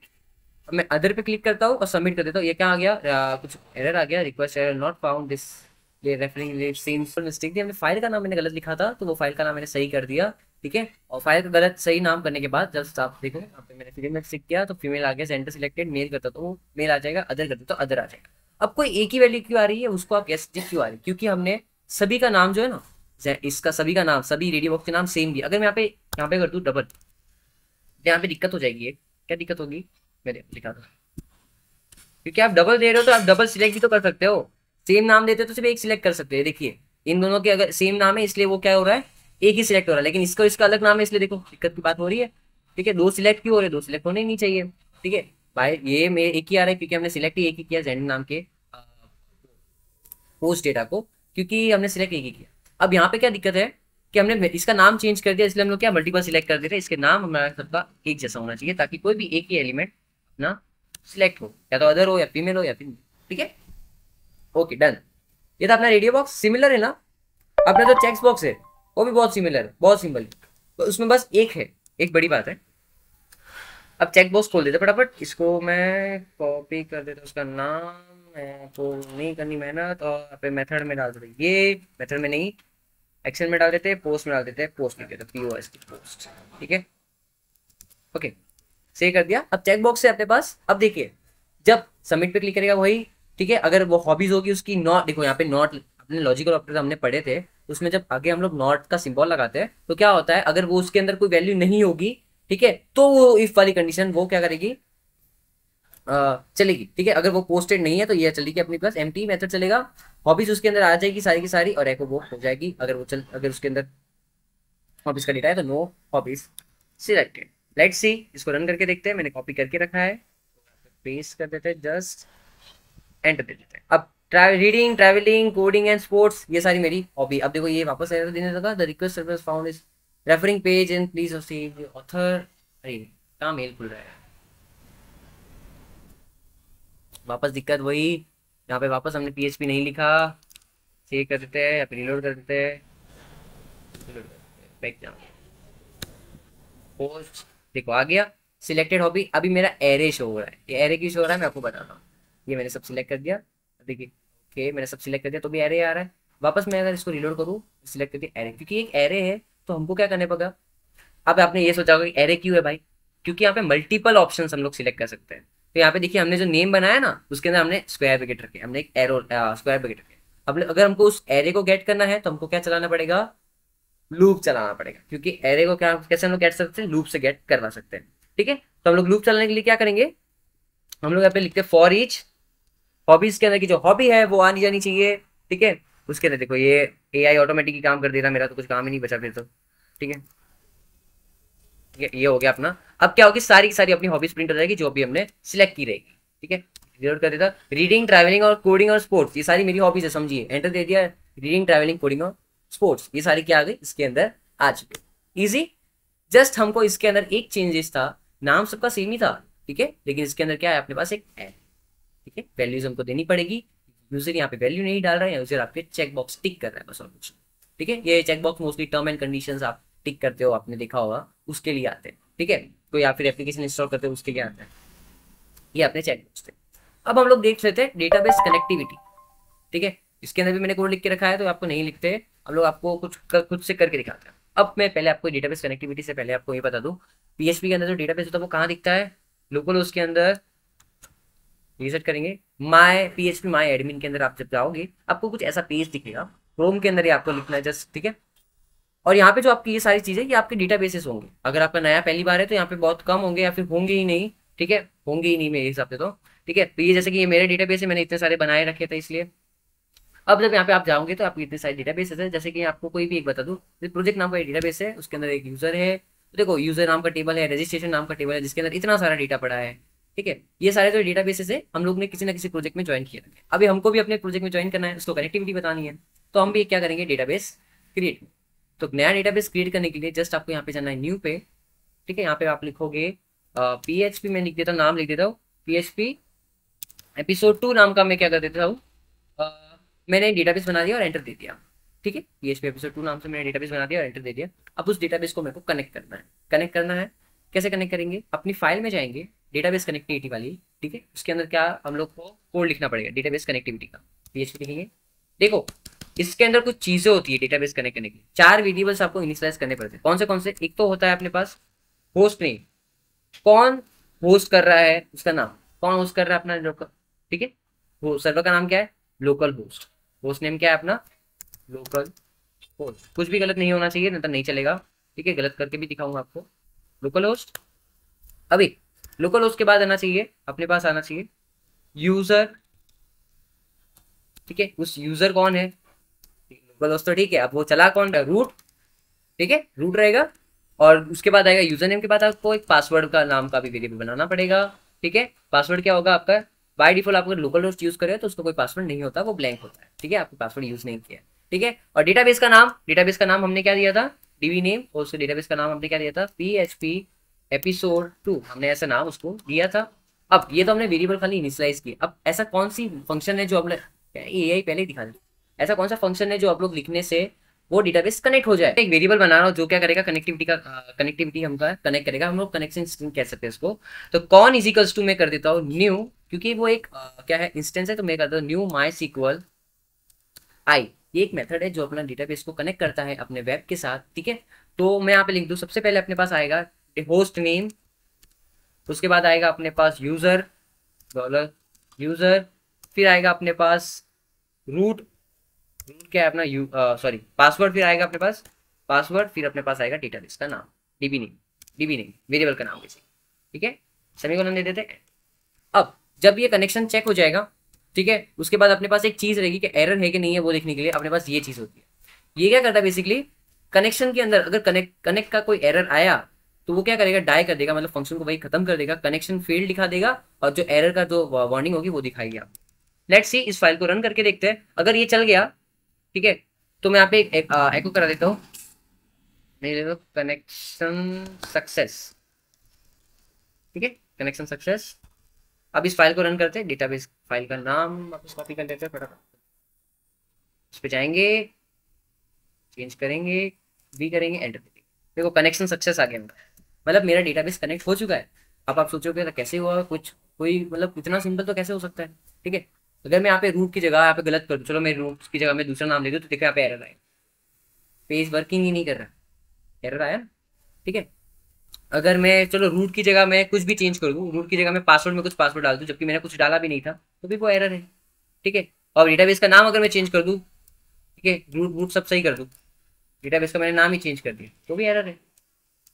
मैं अदर पे क्लिक करता हूँ और सबमिट कर देता हूँ। ये क्या आ गया, कुछ एरर आ गया, request error not found this, ये रेफरिंग सेम्स मिस्टेक थी, हमने फाइल का नाम मैंने गलत लिखा था तो वो फाइल का नाम मैंने सही कर दिया। ठीक है, और फाइल का गलत सही नाम करने के बाद जब आप देखो यहाँ पे मैंने फीमेल क्लिक किया तो फीमेल आ गया, जेंडर सिलेक्टेड, मेल करता तो वो मेल आ जाएगा, अदर करता तो अदर आ जाएगा। अब कोई एक ही वैल्यू क्यों आ रही है, उसको आप गेस क्यों आ रही है, क्योंकि हमने सभी का नाम जो है ना, इसका सभी का नाम, सभी रेडियो बॉक्स के नाम सेम दिया। अगर मैं यहाँ पे कर दूँ डबल, यहाँ पे दिक्कत हो जाएगी। क्या दिक्कत होगी, मेरे लिखा था, क्योंकि आप डबल दे रहे हो तो आप डबल सिलेक्ट भी तो कर सकते हो। सेम नाम देते हो तो सिर्फ एक सिलेक्ट कर सकते हैं। देखिए इन दोनों के अगर सेम नाम है इसलिए वो क्या हो रहा है, एक ही सिलेक्ट हो रहा है, लेकिन इसको इसका अलग नाम है इसलिए देखो दिक्कत की बात हो रही है। ठीक है, दो सिलेक्ट क्यों हो रहे हैं, दो सिलेक्ट होने ही नहीं चाहिए। ठीक है भाई, ये मेरे एक ही आ रहा है क्योंकि हमने सिलेक्ट ही एक ही किया जेंडर नाम के पोस्ट डेटा को, क्योंकि हमने सिलेक्ट एक ही किया। अब यहाँ पे क्या दिक्कत है कि हमने इसका नाम चेंज कर दिया, इसलिए हम लोग क्या मल्टीपल सिलेक्ट कर देते हैं। इसके नाम हमारा सबका एक जैसा होना चाहिए, ताकि कोई भी एक ही एलिमेंट अपना सिलेक्ट हो, या तो अदर हो या फीमेल हो या फिर, ठीक है। Okay done. ये था अपना रेडियो बॉक्स। सिमिलर है ना अपना जो चेक्स बॉक्स है, वो भी बहुत सिमिलर है, बहुत सिंपल है। तो उसमें बस एक है, एक बड़ी बात है। अब चेक बॉक्स खोल देते फटाफट, इसको मैं कॉपी कर देता, उसका नाम तो नहीं करनी मेहनत, और यहाँ पे मेथड में डाल देते, ये मेथड में नहीं, एक्शन में डाल देते, पोस्ट में डाल देते हैं, पोस्ट लिख देते POST पोस्ट, ठीक है। ओके सेव कर दिया। अब चेक बॉक्स है अपने पास। अब देखिए जब सबमिट पे क्लिक करेगा वही, ठीक है। अगर वो हॉबीज होगी उसकी, नॉट, देखो यहाँ पे नॉट, अपने लॉजिकल ऑपरेटर हमने पढ़े थे, उसमें जब आगे हम लोग नॉट का सिंबल लगाते हैं तो क्या होता है, अगर वो उसके अंदर कोई वैल्यू नहीं होगी, ठीक है, तो वो इफ वाली कंडीशन वो क्या करेगी, चलेगी, ठीक है। अगर वो पोस्टेड नहीं है तो ये चलेगी अपने पास, एम्प्टी मेथड चलेगा, हॉबीज उसके अंदर आ जाएगी सारी की सारी, और एको वो हो जाएगी। अगर उसके अंदर हॉबीज का डेटा है तो no hobbies selected. Let's see, इसको रन करके देखते हैं। मैंने कॉपी करके रखा है, पेस्ट कर देते हैं, जस्ट एंटर दे देते हैं। अब reading, travelling, coding and sports, ये सारी मेरी हॉबी। अब देखो ये वापस एरर देने लगा, the request service found is referring page and please save author. अरे कहाँ मेल खुल रहा है, वापस दिक्कत वही, यहाँ पे वापस हमने PHP नहीं लिखा। सेव कर देते हैं या फिर रिलोड कर देते हैं, बैक जाओ, पोस्ट, देखो आ गया सिलेक्टेड हॉबी। अभी मेरा एरे शो हो रहा है, ये एरे क्यों शो हो रहा है मैं आपको बताता हूँ। ये मैंने सब सिलेक्ट कर दिया, देखिए ओके मैंने सब सिलेक्ट कर दिया तो भी एरे आ रहा है। वापस मैं अगर इसको रिलोड करूँ, सिलेक्ट कर दिया एरे, क्योंकि एक एरे है तो हमको क्या करने पड़ेगा। अब आपने ये सोचा होगा कि एरे क्यों है भाई, क्योंकि यहाँ पे मल्टीपल ऑप्शन हम लोग सिलेक्ट कर सकते हैं। तो यहाँ पे देखिए हमने जो नेम बनाया ना उसके अंदर हमने स्क्वायर ब्रैकेट रखे, हमने एक एरो स्क्वायर ब्रैकेट रखे। अब अगर हमको उस एरे को गेट करना है तो हमको क्या चलाना पड़ेगा, लूप चलाना पड़ेगा, क्योंकि एरे को क्या कैसे हम लोग गेट सकते हैं, लूप से गेट करवा सकते हैं, ठीक है। तो हम लोग लूप चलाने के लिए क्या करेंगे, हम लोग यहाँ पे लिखते हैं फॉर ईच हॉबीज के अंदर की जो हॉबी है वो आनी जानी चाहिए, ठीक है। उसके अंदर देखो ये AI ऑटोमेटिक ही काम कर दे रहा, मेरा तो कुछ काम ही नहीं बचा फिर तो, ठीक है। ये हो गया अपना। अब क्या होगी, सारी की सारी अपनी हॉबीज प्रिंट हो जाएगी जो भी हमने सिलेक्ट की रहेगी, ठीक है। रिलोड कर देता, रीडिंग, ट्रैवलिंग और कोडिंग और स्पोर्ट्स, ये सारी मेरी हॉबीज है, समझिए। एंटर दे दिया, रीडिंग, ट्रैवलिंग, कोडिंग और स्पोर्ट्स, ये सारी क्या आ गई इसके अंदर आ चुके, इजी। जस्ट हमको इसके अंदर एक चेंजेस था, नाम सबका सेम ही था, ठीक है, लेकिन इसके अंदर क्या है अपने पास एक है, ठीक है। वैल्यूज हमको देनी पड़ेगी, यूजर यहाँ पे वैल्यू नहीं डाल रहा है, यूजर आपके चेक बॉक्स टिक कर रहा है बस, और कुछ, ठीक है। ये check box mostly term and conditions आप टिक करते हो, आपने देखा होगा, उसके लिए आते हैं, ठीक है। तो या फिर एप्लीकेशन इंस्टॉल करते हो उसके लिए आते हैं, ये अपने चेक बॉक्स थे। अब हम लोग देख लेते हैं डेटाबेस कनेक्टिविटी, ठीक है। इसके अंदर भी मैंने कोड लिख के रखा है, तो आपको नहीं लिखते, हम लोग आपको कुछ खुद से करके दिखाते हैं। अब मैं पहले आपको डेटाबेस कनेक्टिविटी से पहले आपको ये बता दूं, PHP के अंदर जो डेटाबेस होता है वो कहाँ दिखता है, लोकल उसके अंदर रिसेट करेंगे, माय PHP माय एडमिन के अंदर आप जब जाओगे आपको कुछ ऐसा पेज दिखेगा, क्रोम के अंदर ही आपको लिखना है जस्ट, ठीक है। और यहाँ पे जो आपकी ये सारी चीजें ये आपके डेटाबेसेस होंगे। अगर आपका नया पहली बार है तो यहाँ पे बहुत कम होंगे या फिर होंगे ही नहीं, ठीक है, होंगे ही नहीं मेरे हिसाब से तो, ठीक है। तो ये जैसे कि ये मेरे डेटाबेस है, मैंने इतने सारे बनाए रखे थे इसलिए। अब जब यहाँ पे आप जाओगे तो आपकी इतने सारे डेटाबेसेस है, जैसे कि आपको कोई भी एक बता दूं, प्रोजेक्ट नाम का डेटाबेस है, उसके अंदर एक यूजर है, तो देखो यूजर नाम का टेबल है, रजिस्ट्रेशन नाम का टेबल है, जिसके अंदर इतना सारा डेटा पड़ा है, ठीक है। ये सारे जो डेटाबेसेस है हम लोग ने किसी ना किसी प्रोजेक्ट में ज्वाइन किया था, अभी हमको भी अपने प्रोजेक्ट में ज्वाइन करना है, उसको कनेक्टिविटी बतानी है, तो हम भी क्या करेंगे, डेटाबेस क्रिएट। तो नया डेटाबेस क्रिएट करने के लिए जस्ट आपको यहाँ पे जाना है न्यू पे, ठीक है। यहाँ पे आप लिखोगे PHP, मैं लिख देता हूँ, नाम लिख देता हूँ PHP एपिसोड 2 नाम का मैं क्या कर देता हूँ, मैंने डेटाबेस बना दिया और एंटर दे दिया, ठीक है। PHP एपिसोड 2 नाम से मैंने डेटाबेस बना दिया और एंटर दे दिया। अब उस डेटाबेस को मेरे को कनेक्ट करना है। कनेक्ट करना है, कैसे कनेक्ट करेंगे, अपनी फाइल में जाएंगे डेटाबेस कनेक्टिविटी वाली, ठीक है। उसके अंदर क्या हम लोग को कोड लिखना पड़ेगा डेटाबेस कनेक्टिविटी का, PHP लिखेंगे। देखो इसके अंदर कुछ चीजें होती है डेटाबेस कनेक्ट करने के लिए, 4 वेरिएबल्स आपको इनिशियलाइज करने पड़ते हैं। कौन से, एक तो होता है अपने पास होस्ट नेम, कौन होस्ट कर रहा है उसका नाम, कौन होस्ट कर रहा है अपना लोकल, ठीक है। वो सर्वर का नाम क्या है, लोकल होस्ट, होस्ट नेम क्या है अपना, लोकल होस्ट। कुछ भी गलत नहीं होना चाहिए, नहीं तो नहीं चलेगा, ठीक है। गलत करके भी दिखाऊंगा आपको, लोकल होस्ट। अभी लोकल होस्ट के बाद आना चाहिए, अपने पास आना चाहिए यूजर, ठीक है। उस यूजर कौन है, लोकल होस्ट तो ठीक है, अब वो चला कौन है, रूट, ठीक है, रूट रहेगा। और उसके बाद आएगा यूजर नेम के बाद आपको एक पासवर्ड का नाम का भी वेरिएबल बनाना पड़ेगा, ठीक है। पासवर्ड क्या होगा आपका, बाय डिफॉल्ट आप अगर लोकल होस्ट यूज करें तो उसका कोई पासवर्ड नहीं होता, वो ब्लैंक होता है, ठीक है, आपको पासवर्ड यूज नहीं किया, ठीक है। और डेटाबेस का नाम हमने क्या दिया था, डीबी नेम, और उसके डेटाबेस का नाम हमने क्या दिया था, PHP एपिसोड 2, हमने ऐसा नाम उसको दिया था। अब ये तो हमने वेरिएबल खाली इनिशियलाइज की। अब ऐसा कौन सी फंक्शन है जो हमने, AI पहले ही दिखा दे, ऐसा कौन सा फंक्शन है जो आप लोग लिखने से वो डेटाबेस कनेक्ट हो जाए। एक वेरिएबल बना रहा हूँ जो क्या करेगा, कनेक्टिविटी हमका कनेक्ट करेगा, हम लोग कनेक्शन स्ट्रिंग कह सकते हैं इसको। तो कौन इजिकल्स टू मैं कर देता हूँ न्यू, क्योंकि वो एक क्या है, इंस्टेंस है, तो मैं करता हूँ न्यू माई सीक्वल आई। ये एक मेथड है जो अपना डेटाबेस को कनेक्ट करता है अपने वेब के साथ, ठीक है। तो मैं यहाँ पे लिख दूँ, सबसे पहले अपने पास आएगा होस्ट नेम, उसके बाद आएगा अपने पास यूजर, डॉलर यूजर, फिर आएगा अपने पास रूट, रूट क्या है अपना सॉरी पासवर्ड, फिर आएगा अपने पास पासवर्ड, फिर अपने पास आएगा डेटाबेस का नाम, डीबी नेम वेरिएबल का नाम किसी, ठीक है, सेमीकोलन दे देते हैं। अब जब ये कनेक्शन चेक हो जाएगा, ठीक है, उसके बाद अपने पास एक चीज रहेगी कि एरर है कि नहीं है, वो देखने के लिए अपने पास ये चीज होती है। ये क्या करता है बेसिकली, कनेक्शन के अंदर अगर कनेक्ट का कोई एरर आया तो वो क्या करेगा, डाई कर देगा, मतलब फंक्शन को वही खत्म कर देगा, कनेक्शन फेल्ड दिखा देगा, और जो एरर का जो वार्निंग होगी वो दिखाएगी आप। लेट्स सी, इस फाइल को रन करके देखते हैं, अगर ये चल गया, ठीक है, तो मैं यहाँ पे एको करा देता हूँ, मेरे कनेक्शन सक्सेस, ठीक है, कनेक्शन सक्सेस। अब इस फाइल को रन करते हैं, डेटाबेस फाइल का नाम आप कॉपी कर लेते हैं फटाफट, इस पे जाएंगे, चेंज करेंगे, भी करेंगे, एंटर देंगे, देखो कनेक्शन सक्सेस आ गया मेरा, मतलब मेरा डेटाबेस कनेक्ट हो चुका है। अब आप सोचोगे तो कैसे हुआ, कुछ कोई मतलब इतना सिंपल तो कैसे हो सकता है, ठीक है। अगर मैं यहाँ पे रूट की जगह यहाँ पे गलत कर दूँ, चलो मैं रूट की जगह में दूसरा नाम ले दूँ, तो देखो यहाँ पे एरर आए, पेज वर्किंग ही नहीं कर रहा, एरर आया, ठीक है। अगर मैं चलो रूट की जगह मैं कुछ भी चेंज कर दूँ, रूट की जगह मैं पासवर्ड में कुछ पासवर्ड डाल दूँ, जबकि मैंने कुछ डाला भी नहीं था, तो भी वो एरर है, ठीक है। और डेटाबेस का नाम अगर मैं चेंज कर दूँ, ठीक है, रूट रूट सब सही कर दूँ, डेटाबेस का मैंने नाम ही चेंज कर दिया, तो भी एरर है।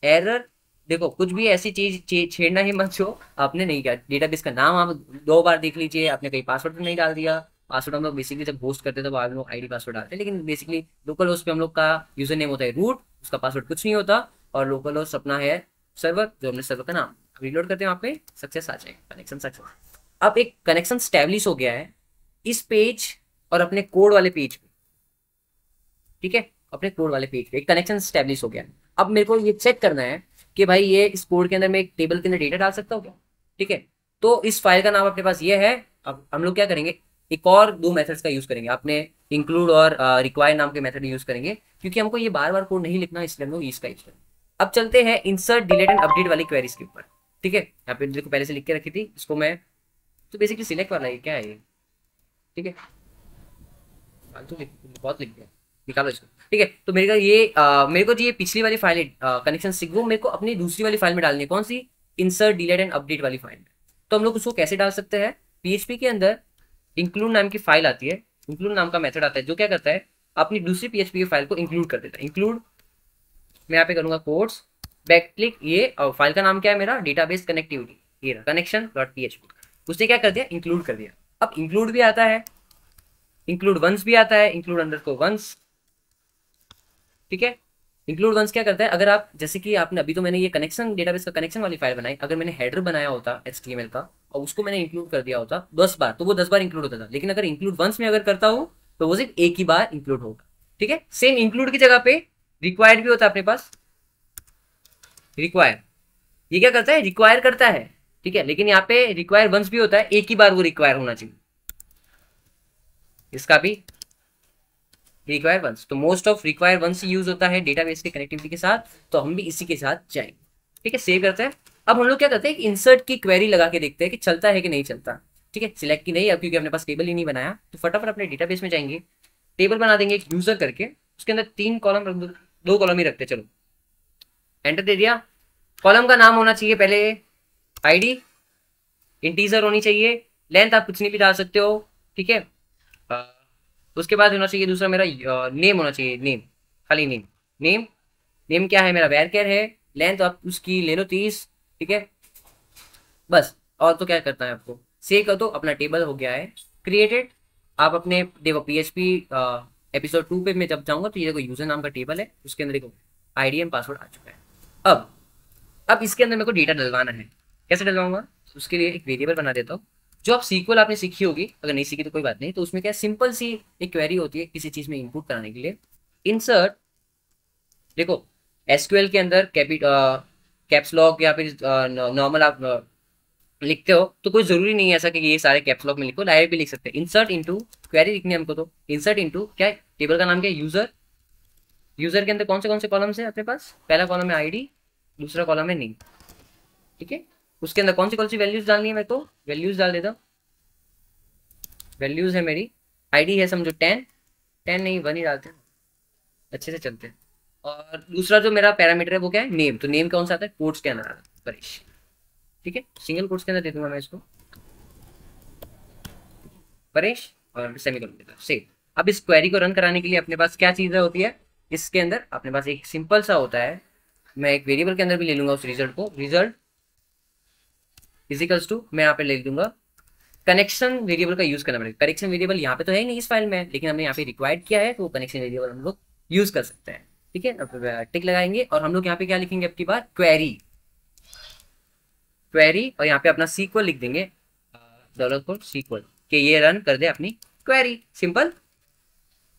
एरर, देखो कुछ भी ऐसी चीज छेड़ना ही मत जो आपने नहीं किया। डेटाबेस का नाम आप 2 बार देख लीजिए, आपने कहीं पासवर्ड तो नहीं डाल दिया, पासवर्ड हम लोग बेसिकली जब होस्ट करते हैं तो हम लोग आईडी पासवर्ड डालते हैं, लेकिन बेसिकली लोकल होस्ट पे हम लोग का यूजर नेम होता है रूट, उसका पासवर्ड कुछ नहीं होता, और लोकल होस्ट अपना है सर्वर, जो हमने सर्वर का नाम रिलोड करते हैं, वहाँ पे सक्सेस आ जाएगा, कनेक्शन सक्सेस। अब एक कनेक्शन स्टैब्लिश हो गया है इस पेज और अपने कोड वाले पेज पे, ठीक है, अपने कोड वाले पेज पे एक कनेक्शन स्टैब्लिश हो गया है। अब मेरे को ये चेक करना है कि भाई ये इस कोड के अंदर मैं एक टेबल के अंदर डेटा डाल सकता हूँ क्या, ठीक है। तो इस फाइल का नाम अपने पास ये है। अब हम लोग क्या करेंगे, एक और 2 मेथड्स का यूज करेंगे, अपने इंक्लूड और रिक्वायर नाम के मेथड यूज करेंगे, क्योंकि हमको ये बार बार कोड नहीं लिखना, इसलिए हम लोग इसका यूज करेंगे। अब चलते हैं इंसर्ट डिलीट एंड अपडेट वाली क्वेरीज के ऊपर, ठीक है। यहाँ पे देखो पहले से लिख के रखी थी, इसको मैं तो बेसिकली सिलेक्ट वाला है, क्या है ये, ठीक है, फालतू बहुत लिख दिया, निकालो इसको, ठीक है। तो मेरे का ये मेरे को जो ये पिछली वाली फाइल है कनेक्शन सिग, वो मेरे को अपनी दूसरी वाली फाइल में डालनी है, कौन सी, इंसर्ट डिलीट एंड अपडेट वाली फाइल में। तो हम लोग उसको कैसे डाल सकते हैं, PHP के अंदर इंक्लूड नाम की फाइल आती है, इंक्लूड नाम का मेथड आता है, जो क्या करता है अपनी दूसरी PHP की फाइल को इंक्लूड कर देता है। इंक्लूड मैं यहाँ पे करूंगा कोड्स बैक क्लिक, ये और फाइल का नाम क्या है मेरा, डेटाबेस कनेक्टिविटी, ये कनेक्शन डॉट PHP, उसने क्या कर दिया, इंक्लूड कर दिया। अब इंक्लूड भी आता है, इंक्लूड वंस भी आता है, इंक्लूड अंडरस्कोर वंस, ठीक है। इंक्लूड वंस क्या करता है, अगर आप जैसे कि आपने अभी तो मैंने ये कनेक्शन डेटाबेस का कनेक्शन वाली फाइल बनाई, अगर मैंने हेडर बनाया होता HTML का और उसको मैंने इंक्लूड कर दिया होता 10 बार, तो वो 10 बार इंक्लूड होता था, लेकिन अगर इंक्लूड वंस में अगर करता हूँ तो वो सिर्फ एक ही बार इंक्लूड होगा, ठीक है। सेम इंक्लूड की जगह पे रिक्वायर्ड भी होता है अपने पास, रिक्वायर, ये क्या करता है, रिक्वायर करता है, ठीक है, लेकिन यहाँ पे रिक्वायर वंस भी होता है, एक ही बार वो रिक्वायर होना चाहिए, इसका भी रिक्वायर वंस। तो most of require once use होता है डेटाबेस के कनेक्टिविटी के साथ, तो हम भी इसी के साथ जाएंगे, ठीक है, सेव करते हैं। अब हम लोग क्या करते हैं, इंसर्ट की क्वेरी लगा के देखते हैं कि चलता है कि नहीं चलता, ठीक है। सिलेक्ट की नहीं, अब क्योंकि अपने पास टेबल ही नहीं बनाया, तो फटाफट अपने डेटाबेस में जाएंगे, टेबल बना देंगे एक यूजर करके, उसके अंदर 3 कॉलम रख दो, 2 कॉलम ही रखते, चलो एंटर दे दिया। कॉलम का नाम होना चाहिए पहले आईडी, इंटीजर होनी चाहिए, लेंथ आप कुछ नहीं भी डाल सकते हो, ठीक है। उसके बाद होना चाहिए दूसरा मेरा नेम होना चाहिए, नेम, खाली नेम, नेम, नेम क्या है मेरा वैरकेर है, लेंथ आप उसकी ले लो 30, ठीक है, बस। और तो क्या करता है आपको, सेव कर दो, अपना टेबल हो गया है क्रिएटेड। आप अपने देखो PHP एपिसोड 2 पे मैं जब जाऊंगा तो ये देखो यूजर नाम का टेबल है, उसके अंदर देखो आईडी एंड पासवर्ड आ चुका है। अब इसके अंदर मेरे को डेटा डलवाना है, कैसे डलवाऊंगा, उसके लिए एक वेरिएबल बना देता हूँ, जो आप सीक्वल आपने सीखी होगी, अगर नहीं सीखी तो कोई बात नहीं, तो उसमें क्या सिंपल सी एक क्वेरी होती है किसी चीज में इनपुट कराने के लिए। इंसर्ट, देखो एसक्यूएल के अंदर कैप्स लॉक या फिर नॉर्मल आप लिखते हो तो कोई जरूरी नहीं है ऐसा कि ये सारे कैप्स लॉक में लिखो, डायरेक्ट भी लिख सकते हैं। इंसर्ट इनटू, क्वेरी लिखनी है हमको तो इंसर्ट इनटू क्या है, टेबल का नाम क्या है, यूजर। यूजर के अंदर कौन से कॉलम्स है अपने पास, पहला कॉलम है आईडी, दूसरा कॉलम है नेम, ठीक है। उसके अंदर कौन सी वैल्यूज डालनी है, मैं तो वैल्यूज डाल देता हूँ। वैल्यूज है मेरी, आईडी है समझो 10, 10 नहीं 1 ही डालते हैं, अच्छे से चलते हैं। और दूसरा जो मेरा पैरामीटर है वो क्या है, नेम। तो नेम कौन सा आता है, कोट्स के अंदर आता है, परेश, ठीक है, सिंगल कोट्स के अंदर दे दूंगा मैं इसको, परेश, और सेमीकोलन देता सेव। अब इस क्वेरी को रन कराने के लिए अपने पास क्या चीज़ होती है, इसके अंदर अपने पास एक सिंपल सा होता है, मैं एक वेरिएबल के अंदर भी ले लूंगा उस रिजल्ट को, रिजल्ट इजिकल्स टू, मैं यहाँ पे ले लूंगा कनेक्शन वेरिएबल का यूज करना पड़ेगा। कनेक्शन वेरिएबल यहाँ पे तो है नहीं इस फाइल में, लेकिन हमने यहाँ पे रिक्वायर्ड किया है तो कनेक्शन वेरिएबल हम लोग यूज कर सकते हैं, ठीक है। अब टिक लगाएंगे और हम लोग यहाँ पे क्या लिखेंगे, अब की बार क्वेरी, क्वेरी, और यहाँ पे अपना सीक्वल लिख देंगे, $सीक्वल कि ये रन कर दे अपनी क्वेरी, सिंपल,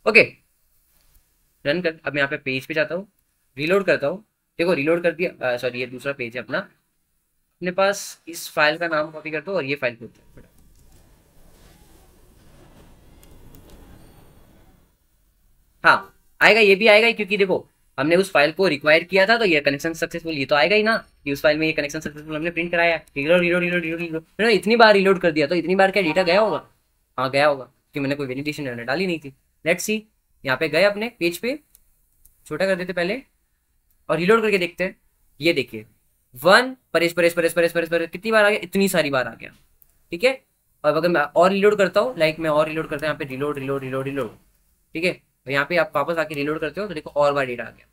ओके। रन कर, अब मैं यहाँ पे पेज पे जाता हूँ, रिलोड करता हूँ, देखो रिलोड कर दिया, सॉरी ये दूसरा पेज है अपना, अपने पास इस फाइल का नाम कॉपी करता हूँ और ये फाइल खोलते हैं। हाँ आएगा, ये भी आएगा ही, क्योंकि देखो हमने उस फाइल को रिक्वायर किया था तो ये कनेक्शन सक्सेसफुल, ये तो आएगा ही ना कि उस फाइल में ये कनेक्शन सक्सेसफुल हमने प्रिंट कराया। Reload reload reload reload reload, मैंने इतनी बार रिलोड कर दिया तो इतनी बार क्या डेटा गया होगा, हाँ गया होगा, क्योंकि मैंने कोई वैलिडेशन डाली नहीं थी। लेट्स सी, यहाँ पे गए अपने पेज पे, छोटा कर देते पहले और रिलोड करके देखते हैं। ये देखिए 1 परेश परेश परेश परेश परेश परेश कितनी बार आ गया, इतनी सारी बार आ गया, ठीक है। और अगर मैं और रिलोड करता हूँ, लाइक मैं और रिलोड करता हूँ यहाँ पे, रिलोड रिलोड रिलोड रिलोड, ठीक है, और यहाँ पे आप वापस आके रिलोड करते हो तो देखो और बार डेटा आ गया।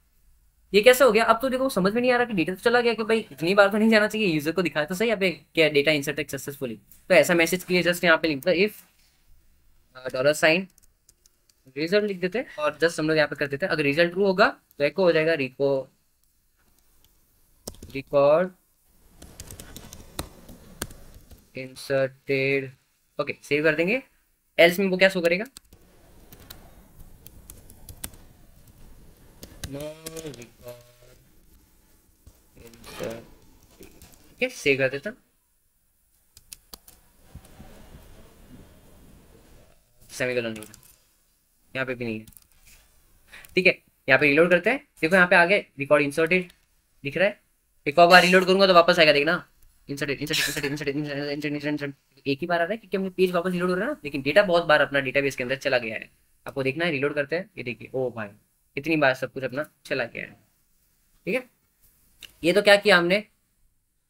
ये कैसे हो गया, अब तो देखो समझ में नहीं आ रहा कि डेटा तो चला गया कि भाई इतनी बार तो नहीं जाना चाहिए, यूजर को दिखाया तो सही यहाँ पे क्या डेटा इंसर्ट सक्सेसफुली। तो ऐसा मैसेज के लिए जस्ट यहाँ पे लिखता है इफ $, रिजल्ट लिख देते और जस्ट हम लोग यहाँ पे कर देते हैं। अगर रिजल्ट ट्रू होगा तो एको हो जाएगा रिकॉर्ड इंसर्टेड, ओके सेव कर देंगे। एल्स में वो क्या शो करेगा, नो रिकॉर्ड इंसर्ट, ठीक है सेव कर देता, सेमीकोलन नहीं है यहाँ पे भी नहीं है, ठीक है। यहाँ पे रिलोड करते हैं, देखो यहाँ पे आ गए रिकॉर्ड इंसर्टेड दिख रहा है। एक और बार रिलोड करूंगा तो वापस आएगा, देखना inserted inserted inserted inserted inserted inserted, एक ही बार आ रहा है क्योंकि हमने पेज वापस रिलोड हो रहा है ना, लेकिन डेटा बहुत बार अपना डेटाबेस के अंदर चला गया है। आपको देखना है, रिलोड करते हैं, ये देखिए ओ भाई इतनी बार सब कुछ अपना चला गया है, ठीक है। ये तो क्या किया हमने,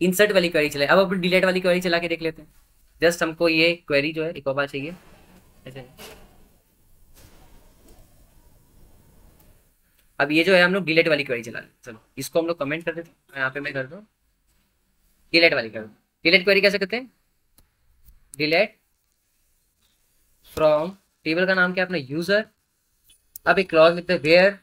इंसर्ट वाली क्वेरी चलाई, अब अपन डिलीट वाली क्वेरी चला के देख लेते हैं। जस्ट हमको ये क्वेरी जो है एक और बार चाहिए, ऐसे अब ये जो है हम लोग डिलीट वाली क्वेरी चला लें, चलो इसको हम लोग कमेंट कर देते हैं, यहाँ पे मैं कर दूँ डिलीट वाली क्वेरी। डिलीट क्वेरी कैसे करते हैं, डिलीट फ्रॉम, टेबल का नाम क्या है अपना यूजर, अब एक क्लॉज लिखते हैं वेयर,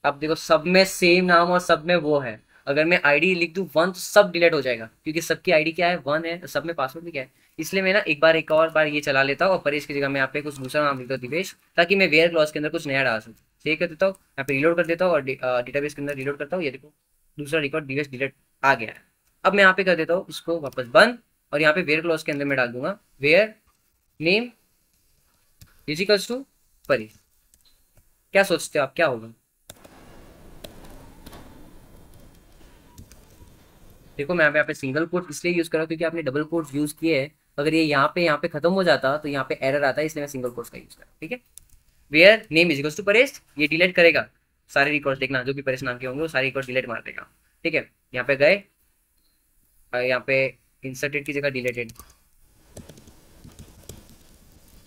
अब देखो सब में सेम नाम और सब में वो है, अगर मैं आईडी लिख दूं 1 तो सब डिलीट हो जाएगा क्योंकि सबकी आईडी क्या है 1 है, सब में पासवर्ड भी क्या है। इसलिए मैं ना एक और बार ये चला लेता हूँ और परेश की जगह मैं यहाँ पे कुछ दूसरा नाम लिखता हूँ दिवेश, ताकि मैं वेयर क्लॉज के अंदर कुछ नया डाल सकूँ। सेव कर देता हूँ, यहाँ पे रिलोड कर देता हूँ और डेटाबेस के अंदर रिलोड करता हूँ, ये देखो दूसरा रिकॉर्ड दिवेश डिलीट आ गया है। अब मैं यहाँ पे कर देता हूँ इसको वापस बंद और यहाँ पे वेयर क्लॉज के अंदर मैं डाल दूंगा where name equals to Paresh. क्या सोचते हो आप क्या होगा, देखो मैं यहाँ पे सिंगल कोट इसलिए यूज कर रहा हूँ क्योंकि आपने डबल कोट यूज किए हैं, अगर ये यहाँ पे खत्म हो जाता तो यहाँ पे एरर आता है, इसलिए मैं सिंगल कोट्स का यूज कर रहा हूँ, ठीक है। Where name is equals to Paresh, ये डिलीट करेगा सारे रिकॉर्ड, देखना जो भी परेश नाम के होंगे वो सारे रिकॉर्ड डिलीट मार देगा, ठीक है। यहाँ पे गए, यहाँ पे इंसर्टेड की जगह डिलीटेड,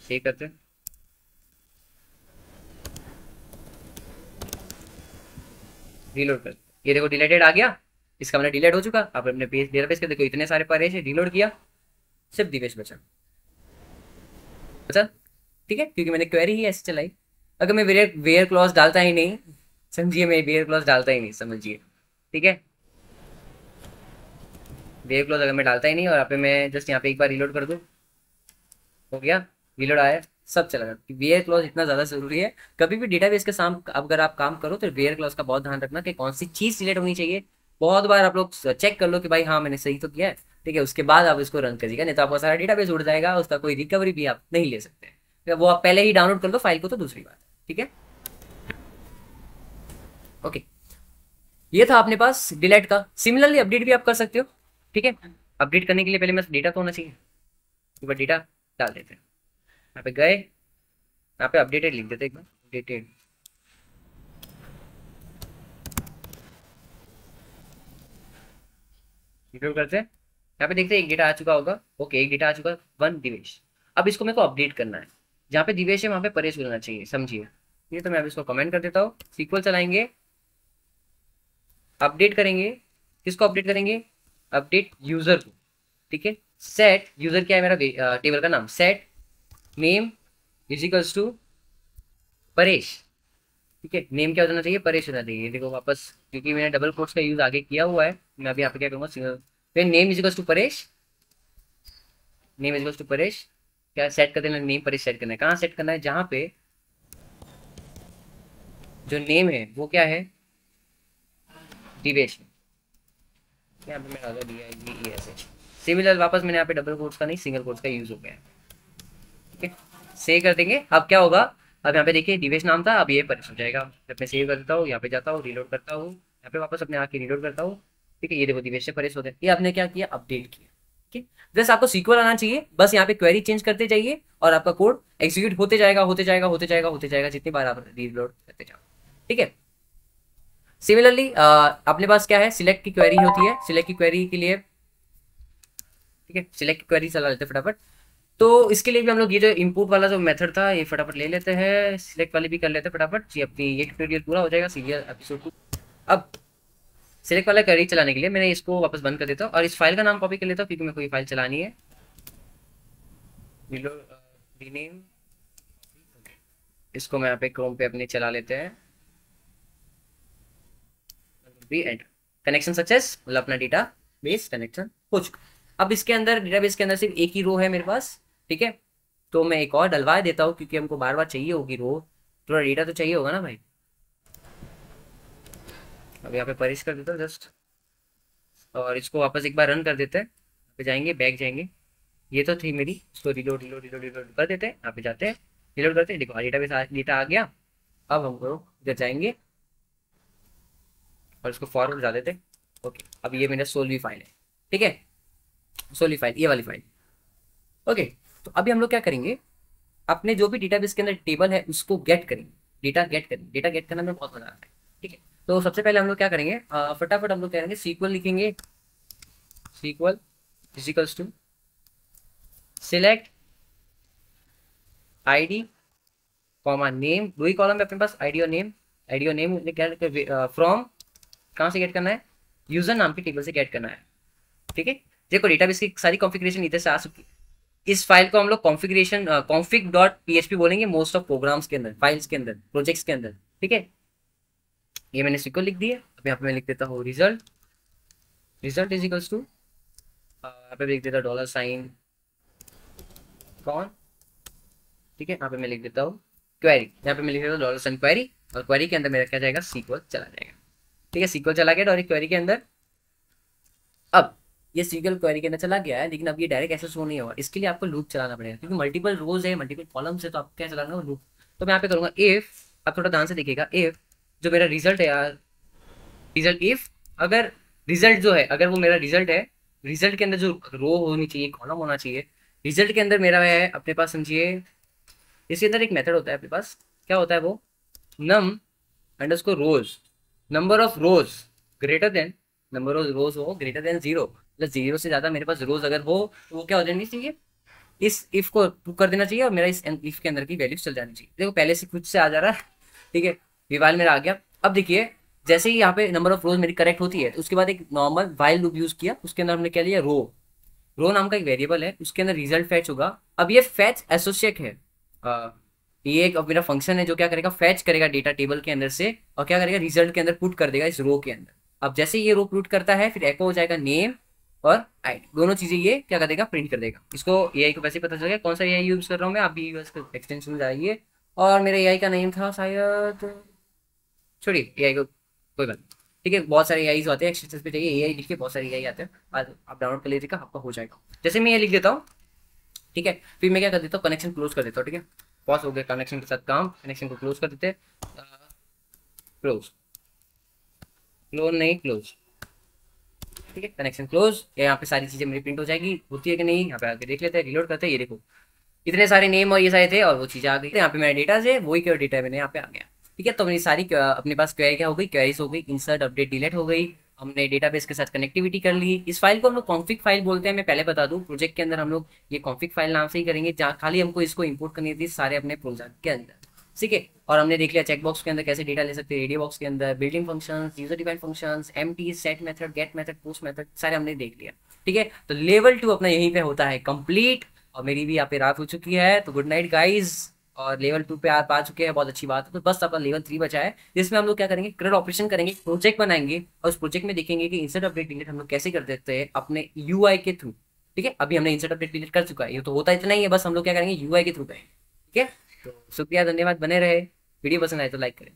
सही करते हैं, रिलोड कर, ये देखो डिलीटेड आ गया, इसका मतलब डिलीट हो चुका। अब अपने पेज डेटाबेस के देखो इतने सारे परेश है, रिलोड किया सिर्फ दिवेश बचा, ठीक है, क्योंकि मैंने क्वेरी ही ऐसे चलाई। अगर मैं वेयर वेयर क्लॉज डालता ही नहीं, समझिए मैं वेयर क्लॉज डालता ही नहीं, समझिए, ठीक है, वेयर क्लॉज अगर मैं डालता ही नहीं और यहाँ पे मैं जस्ट यहाँ पे एक बार रिलोड कर दूँ हो गया, रीलोड आया, सब चला गया। वेयर क्लॉज इतना ज्यादा जरूरी है। कभी भी डेटाबेस के साथ अगर आप काम करो तो वेयर क्लॉज का बहुत ध्यान रखना कि कौन सी चीज सिलेक्ट होनी चाहिए। बहुत बार आप लोग चेक कर लो कि भाई हाँ मैंने सही तो किया है, ठीक है, उसके बाद आप इसको रन करिएगा, नहीं तो आपका सारा डेटाबेस उड़ जाएगा, उसका कोई रिकवरी भी आप नहीं ले सकते। वो आप पहले ही डाउनलोड कर लो फाइल को, तो दूसरी बात, ठीक है। ओके, ये था अपने पास डिलीट का। सिमिलरली अपडेट भी आप कर सकते हो, ठीक है। अपडेट करने के लिए पहले मेरे डेटा तो होना चाहिए, एक बार डेटा डाल देते हैं। यहाँ पे गए, यहाँ पे अपडेटेड लिख देते हैं, एक बार अपडेटेड। रिलोड करते हैं, यहाँ पे देखते हैं एक डेटा आ चुका होगा। ओके, एक डेटा आ चुका है, वन दिवेश। अब इसको मेरे को अपडेट करना है, जहाँ पे दिवेश है वहाँ पे परेश होना चाहिए, समझिए। ये तो मैं अब इसको कमेंट कर देता हूँ, सीक्वल चलाएंगे, अपडेट करेंगे। किसको अपडेट करेंगे? अपडेट यूजर को, ठीक है। सेट यूजर क्या है मेरा, टेबल का नाम, set name equals to Paresh, ठीक है। नेम क्या होना चाहिए? परेश होना चाहिए। देखो वापस, क्योंकि मैंने डबल कोट्स का यूज आगे किया हुआ है, मैं अभी यहाँ पे क्या करूँगा, सिंगल। फिर name equals to Paresh, name equals to Paresh. क्या सेट कर देना? नेम परेश सेट करना है। कहाँ सेट करना है? जहाँ पे जो नेम है वो क्या है, दिवेश। यहाँ पे मैंने दिया है DESH। सिमिलर वापस मैंने यहाँ पे डबल कोट्स का नहीं, सिंगल कोट्स का यूज हो गया है, ठीक है। सेव कर देंगे। अब क्या होगा, अब यहाँ पे देखिए दिवेश नाम था, अब ये परेश हो जाएगा। जब मैं सेव कर देता हूँ, यहाँ पे जाता हूँ, रीलोड करता हूँ, यहाँ पे वापस अपने आके रीलोड करता हूँ, ठीक है। ये देखो दिवेश से परेश हो गया। ये आपने क्या किया? अपडेट किया, ठीक है। बस आपको सीक्वल आना चाहिए, बस यहाँ पे क्वेरी चेंज करते जाइए और आपका कोड एग्जीक्यूट होते जाएगा, होते जाएगा, होते जाएगा, होते जाएगा, जितनी बार आप रीलोड करते जाओ, ठीक है। सिमिलरली अपने पास क्या है, सिलेक्ट की क्वेरी होती है। सिलेक्ट की क्वेरी के लिए, ठीक है, सिलेक्ट की क्वेरी चला लेते हैं फटाफट। तो इसके लिए भी हम लोग ये जो इनपुट वाला जो मेथड था, ये फटाफट ले लेते हैं, सिलेक्ट वाली भी कर लेते हैं फटाफट जी। अपनी ये ट्यूटोरियल पूरा हो जाएगा, सीरियल एपिसोड 2। अब सिलेक्ट वाला क्वेरी चलाने के लिए मैंने इसको वापस बंद कर देता हूँ और इस फाइल का नाम कॉपी कर लेता हूँ, क्योंकि मेरे को ये फाइल चलानी है। रीनेम, इसको मैं यहाँ पे क्रोम पे अपने चला लेते हैं। एंटर, कनेक्शन सक्सेस, मतलब अपना डेटा बेस कनेक्शन हो चुका। अब इसके अंदर डेटाबेस के अंदर सिर्फ एक ही रो है मेरे पास, ठीक है। तो मैं एक और डलवा देता हूँ, क्योंकि हमको बार बार चाहिए होगी रो, थोड़ा डेटा तो चाहिए होगा ना भाई। अब यहाँ पे परेश कर देता हूँ जस्ट, और इसको वापस एक बार रन कर देते हैं। यहाँ पे जाएंगे, बैक जाएंगे, ये तो थी मेरी, इसको रिलोड रिलोड रिलोड रिलोड कर देते हैं। यहाँ पे जाते हैं, रिलोड करते हैं, देखो डेटाबेस डेटा आ गया। अब हमको इधर जाएंगे और इसको फॉरवर्ड जा देते हैं। ओके, अब ये मेरा सोल्वी फाइल है, ठीक है, सोल्वी फाइल, ये वाली फाइल। ओके, तो अभी हम लोग क्या करेंगे, अपने जो भी डेटाबेस के अंदर टेबल है उसको गेट करेंगे, डेटा गेट करेंगे। डेटा गेट करने में बहुत मजा आता है, ठीक है। तो सबसे पहले हम लोग क्या करेंगे, फटाफट हम लोग करेंगे, सीक्वल लिखेंगे, SQL equals to select ID comma name. दो ही कॉलम है अपने पास, आईडी और नेम। आईडी और नेम फ्रॉम कहाँ से गेट करना है? यूजर नाम के टेबल से गेट करना है, ठीक है। देखो डेटाबेस की सारी कॉन्फ़िगरेशन इधर से आ चुकी है। इस फाइल को हम लोग कॉन्फ़िगरेशन config.php बोलेंगे मोस्ट ऑफ प्रोग्राम्स के अंदर, फाइल्स के अंदर, प्रोजेक्ट्स के अंदर, ठीक है। ये मैंने सीक्वल लिख दी है। अब यहाँ पे मैं लिख देता हूँ result, result is equals to, यहाँ पे लिख देता डॉलर साइन कौन, ठीक है। यहाँ पे मैं लिख देता हूँ क्वेरी, यहाँ पे मैं लिख देता हूँ डॉलर साइन क्वेरी, और क्वेरी के अंदर मेरा क्या जाएगा, सीक्वल चला जाएगा, ठीक है। सीक्वल चला गया और क्वेरी के अंदर। अब ये सीक्वल क्वेरी के अंदर चला गया है, लेकिन अब ये डायरेक्ट ऐसे शो नहीं होगा, इसके लिए आपको लूप चलाना पड़ेगा, क्योंकि मल्टीपल रोज है, मल्टीपल कॉलम्स है, तो आप क्या चलाना है लूप। तो मैं यहाँ पे करूँगा इफ, आप थोड़ा ध्यान से देखिएगा, इफ जो मेरा रिजल्ट है यार, रिजल्ट इफ, अगर रिजल्ट जो है, अगर वो मेरा रिजल्ट है, रिजल्ट के अंदर जो रो होनी चाहिए, कॉलम होना चाहिए, रिजल्ट के अंदर मेरा है अपने पास, समझिए इसके अंदर एक मेथड होता है अपने पास, क्या होता है वो, num underscore rows, number of rows greater than, number of rows हो ग्रेटर देन 0, मतलब 0 से ज्यादा मेरे पास रोज अगर हो तो वो क्या हो जानी चाहिए, इस इफ को ट्रू कर देना चाहिए, और मेरा इस इफ के अंदर की वैल्यू चल जानी चाहिए। देखो पहले से खुद से आ जा रहा है, ठीक है, ये वाइल मेरा आ गया। अब देखिए जैसे ही यहाँ पे नंबर ऑफ रोज मेरी करेक्ट होती है, तो उसके बाद एक नॉर्मल वाइल लूप यूज किया, उसके अंदर हमने क्या लिया, रो, रो नाम का एक वेरिएबल है, उसके अंदर रिजल्ट फैच होगा। अब ये फैच एसोसिएट है, ये एक अब मेरा फंक्शन है जो क्या करेगा, फैच करेगा डेटा टेबल के अंदर से, और क्या करेगा, रिजल्ट के अंदर पुट कर देगा इस रो के अंदर। अब जैसे ये रो पुट करता है, फिर एको हो जाएगा नेम और आईडी, दोनों चीजें ये क्या कर देगा, प्रिंट कर देगा। इसको एआई को वैसे पता चल गया कौन सा एआई यूज कर रहा हूँ मैं, आप भी यूज कर एक्सटेंशन में जाइए। और मेरे एआई का नेम था शायद, छोड़िए एआई को, कोई बात नहीं। ठीक है, बहुत सारे एआई आते हैं एक्सटेंशन पे, चाहिए एआई लिख के बहुत सारे एआई आते हैं, आप डाउनलोड कर लीजिएगा, आपका हो जाएगा। जैसे मैं ये लिख देता हूँ, ठीक है, फिर मैं क्या कर देता हूँ, कनेक्शन क्लोज कर देता हूँ। ठीक है, पॉज हो गया कनेक्शन के साथ काम, कनेक्शन को क्लोज कर देते हैं, क्लोज, क्लोज नहीं क्लोज। ठीक है, कनेक्शन क्लोज। यहाँ पे सारी चीजें मेरी प्रिंट हो जाएगी, होती है कि नहीं, यहाँ पे आके देख लेते हैं, रिलोड करते हैं, ये देखो इतने सारे नेम और ये सारे थे और वो चीजें आ गई। यहाँ पे मेरा डेटा है, वही क्यों डेटा मैंने यहाँ पे आ गया। ठीक है, तो मेरी सारी अपने पास क्वेरी क्या हो गई, क्वेरीज हो गई, इंसर्ट अपडेट डिलीट हो गई, हमने डेटाबेस के साथ कनेक्टिविटी कर ली। इस फाइल को हम लोग कॉन्फिग फाइल बोलते हैं, मैं पहले बता दूं, प्रोजेक्ट के अंदर हम लोग ये कॉन्फिग फाइल नाम से ही करेंगे, जहाँ खाली हमको इसको इंपोर्ट करनी थी सारे अपने प्रोजेक्ट के अंदर। ठीक है, और हमने देख लिया चेक बॉक्स के अंदर कैसे डेटा ले सकते हैं, रेडियो बॉक्स के अंदर building functions, user defined functions, empty, set method, get method, post method, सारे हमने देख लिया। ठीक है, तो लेवल 2 अपना यहीं पे होता है कंप्लीट। और मेरी भी यहाँ पे रात हो चुकी है, तो गुड नाइट गाइज। और लेवल 2 पे आप आ चुके हैं, बहुत अच्छी बात है। तो बस अपना लेवल 3 बचा है, जिसमें हम लोग क्या करेंगे, क्रड ऑपरेशन करेंगे, प्रोजेक्ट बनाएंगे और उस प्रोजेक्ट में देखेंगे कि इंसर्ट अपडेट डिलीट हम लोग कैसे कर देते हैं अपने यूआई के थ्रू। ठीक है, अभी हमने इंसर्ट अपडेट डिलीट कर चुका है, ये तो होता इतना ही है, बस हम लोग क्या करेंगे यूआई के थ्रू करेंगे। ठीक है, तो शुक्रिया, धन्यवाद, बने रहे। वीडियो पसंद आए तो लाइक करें।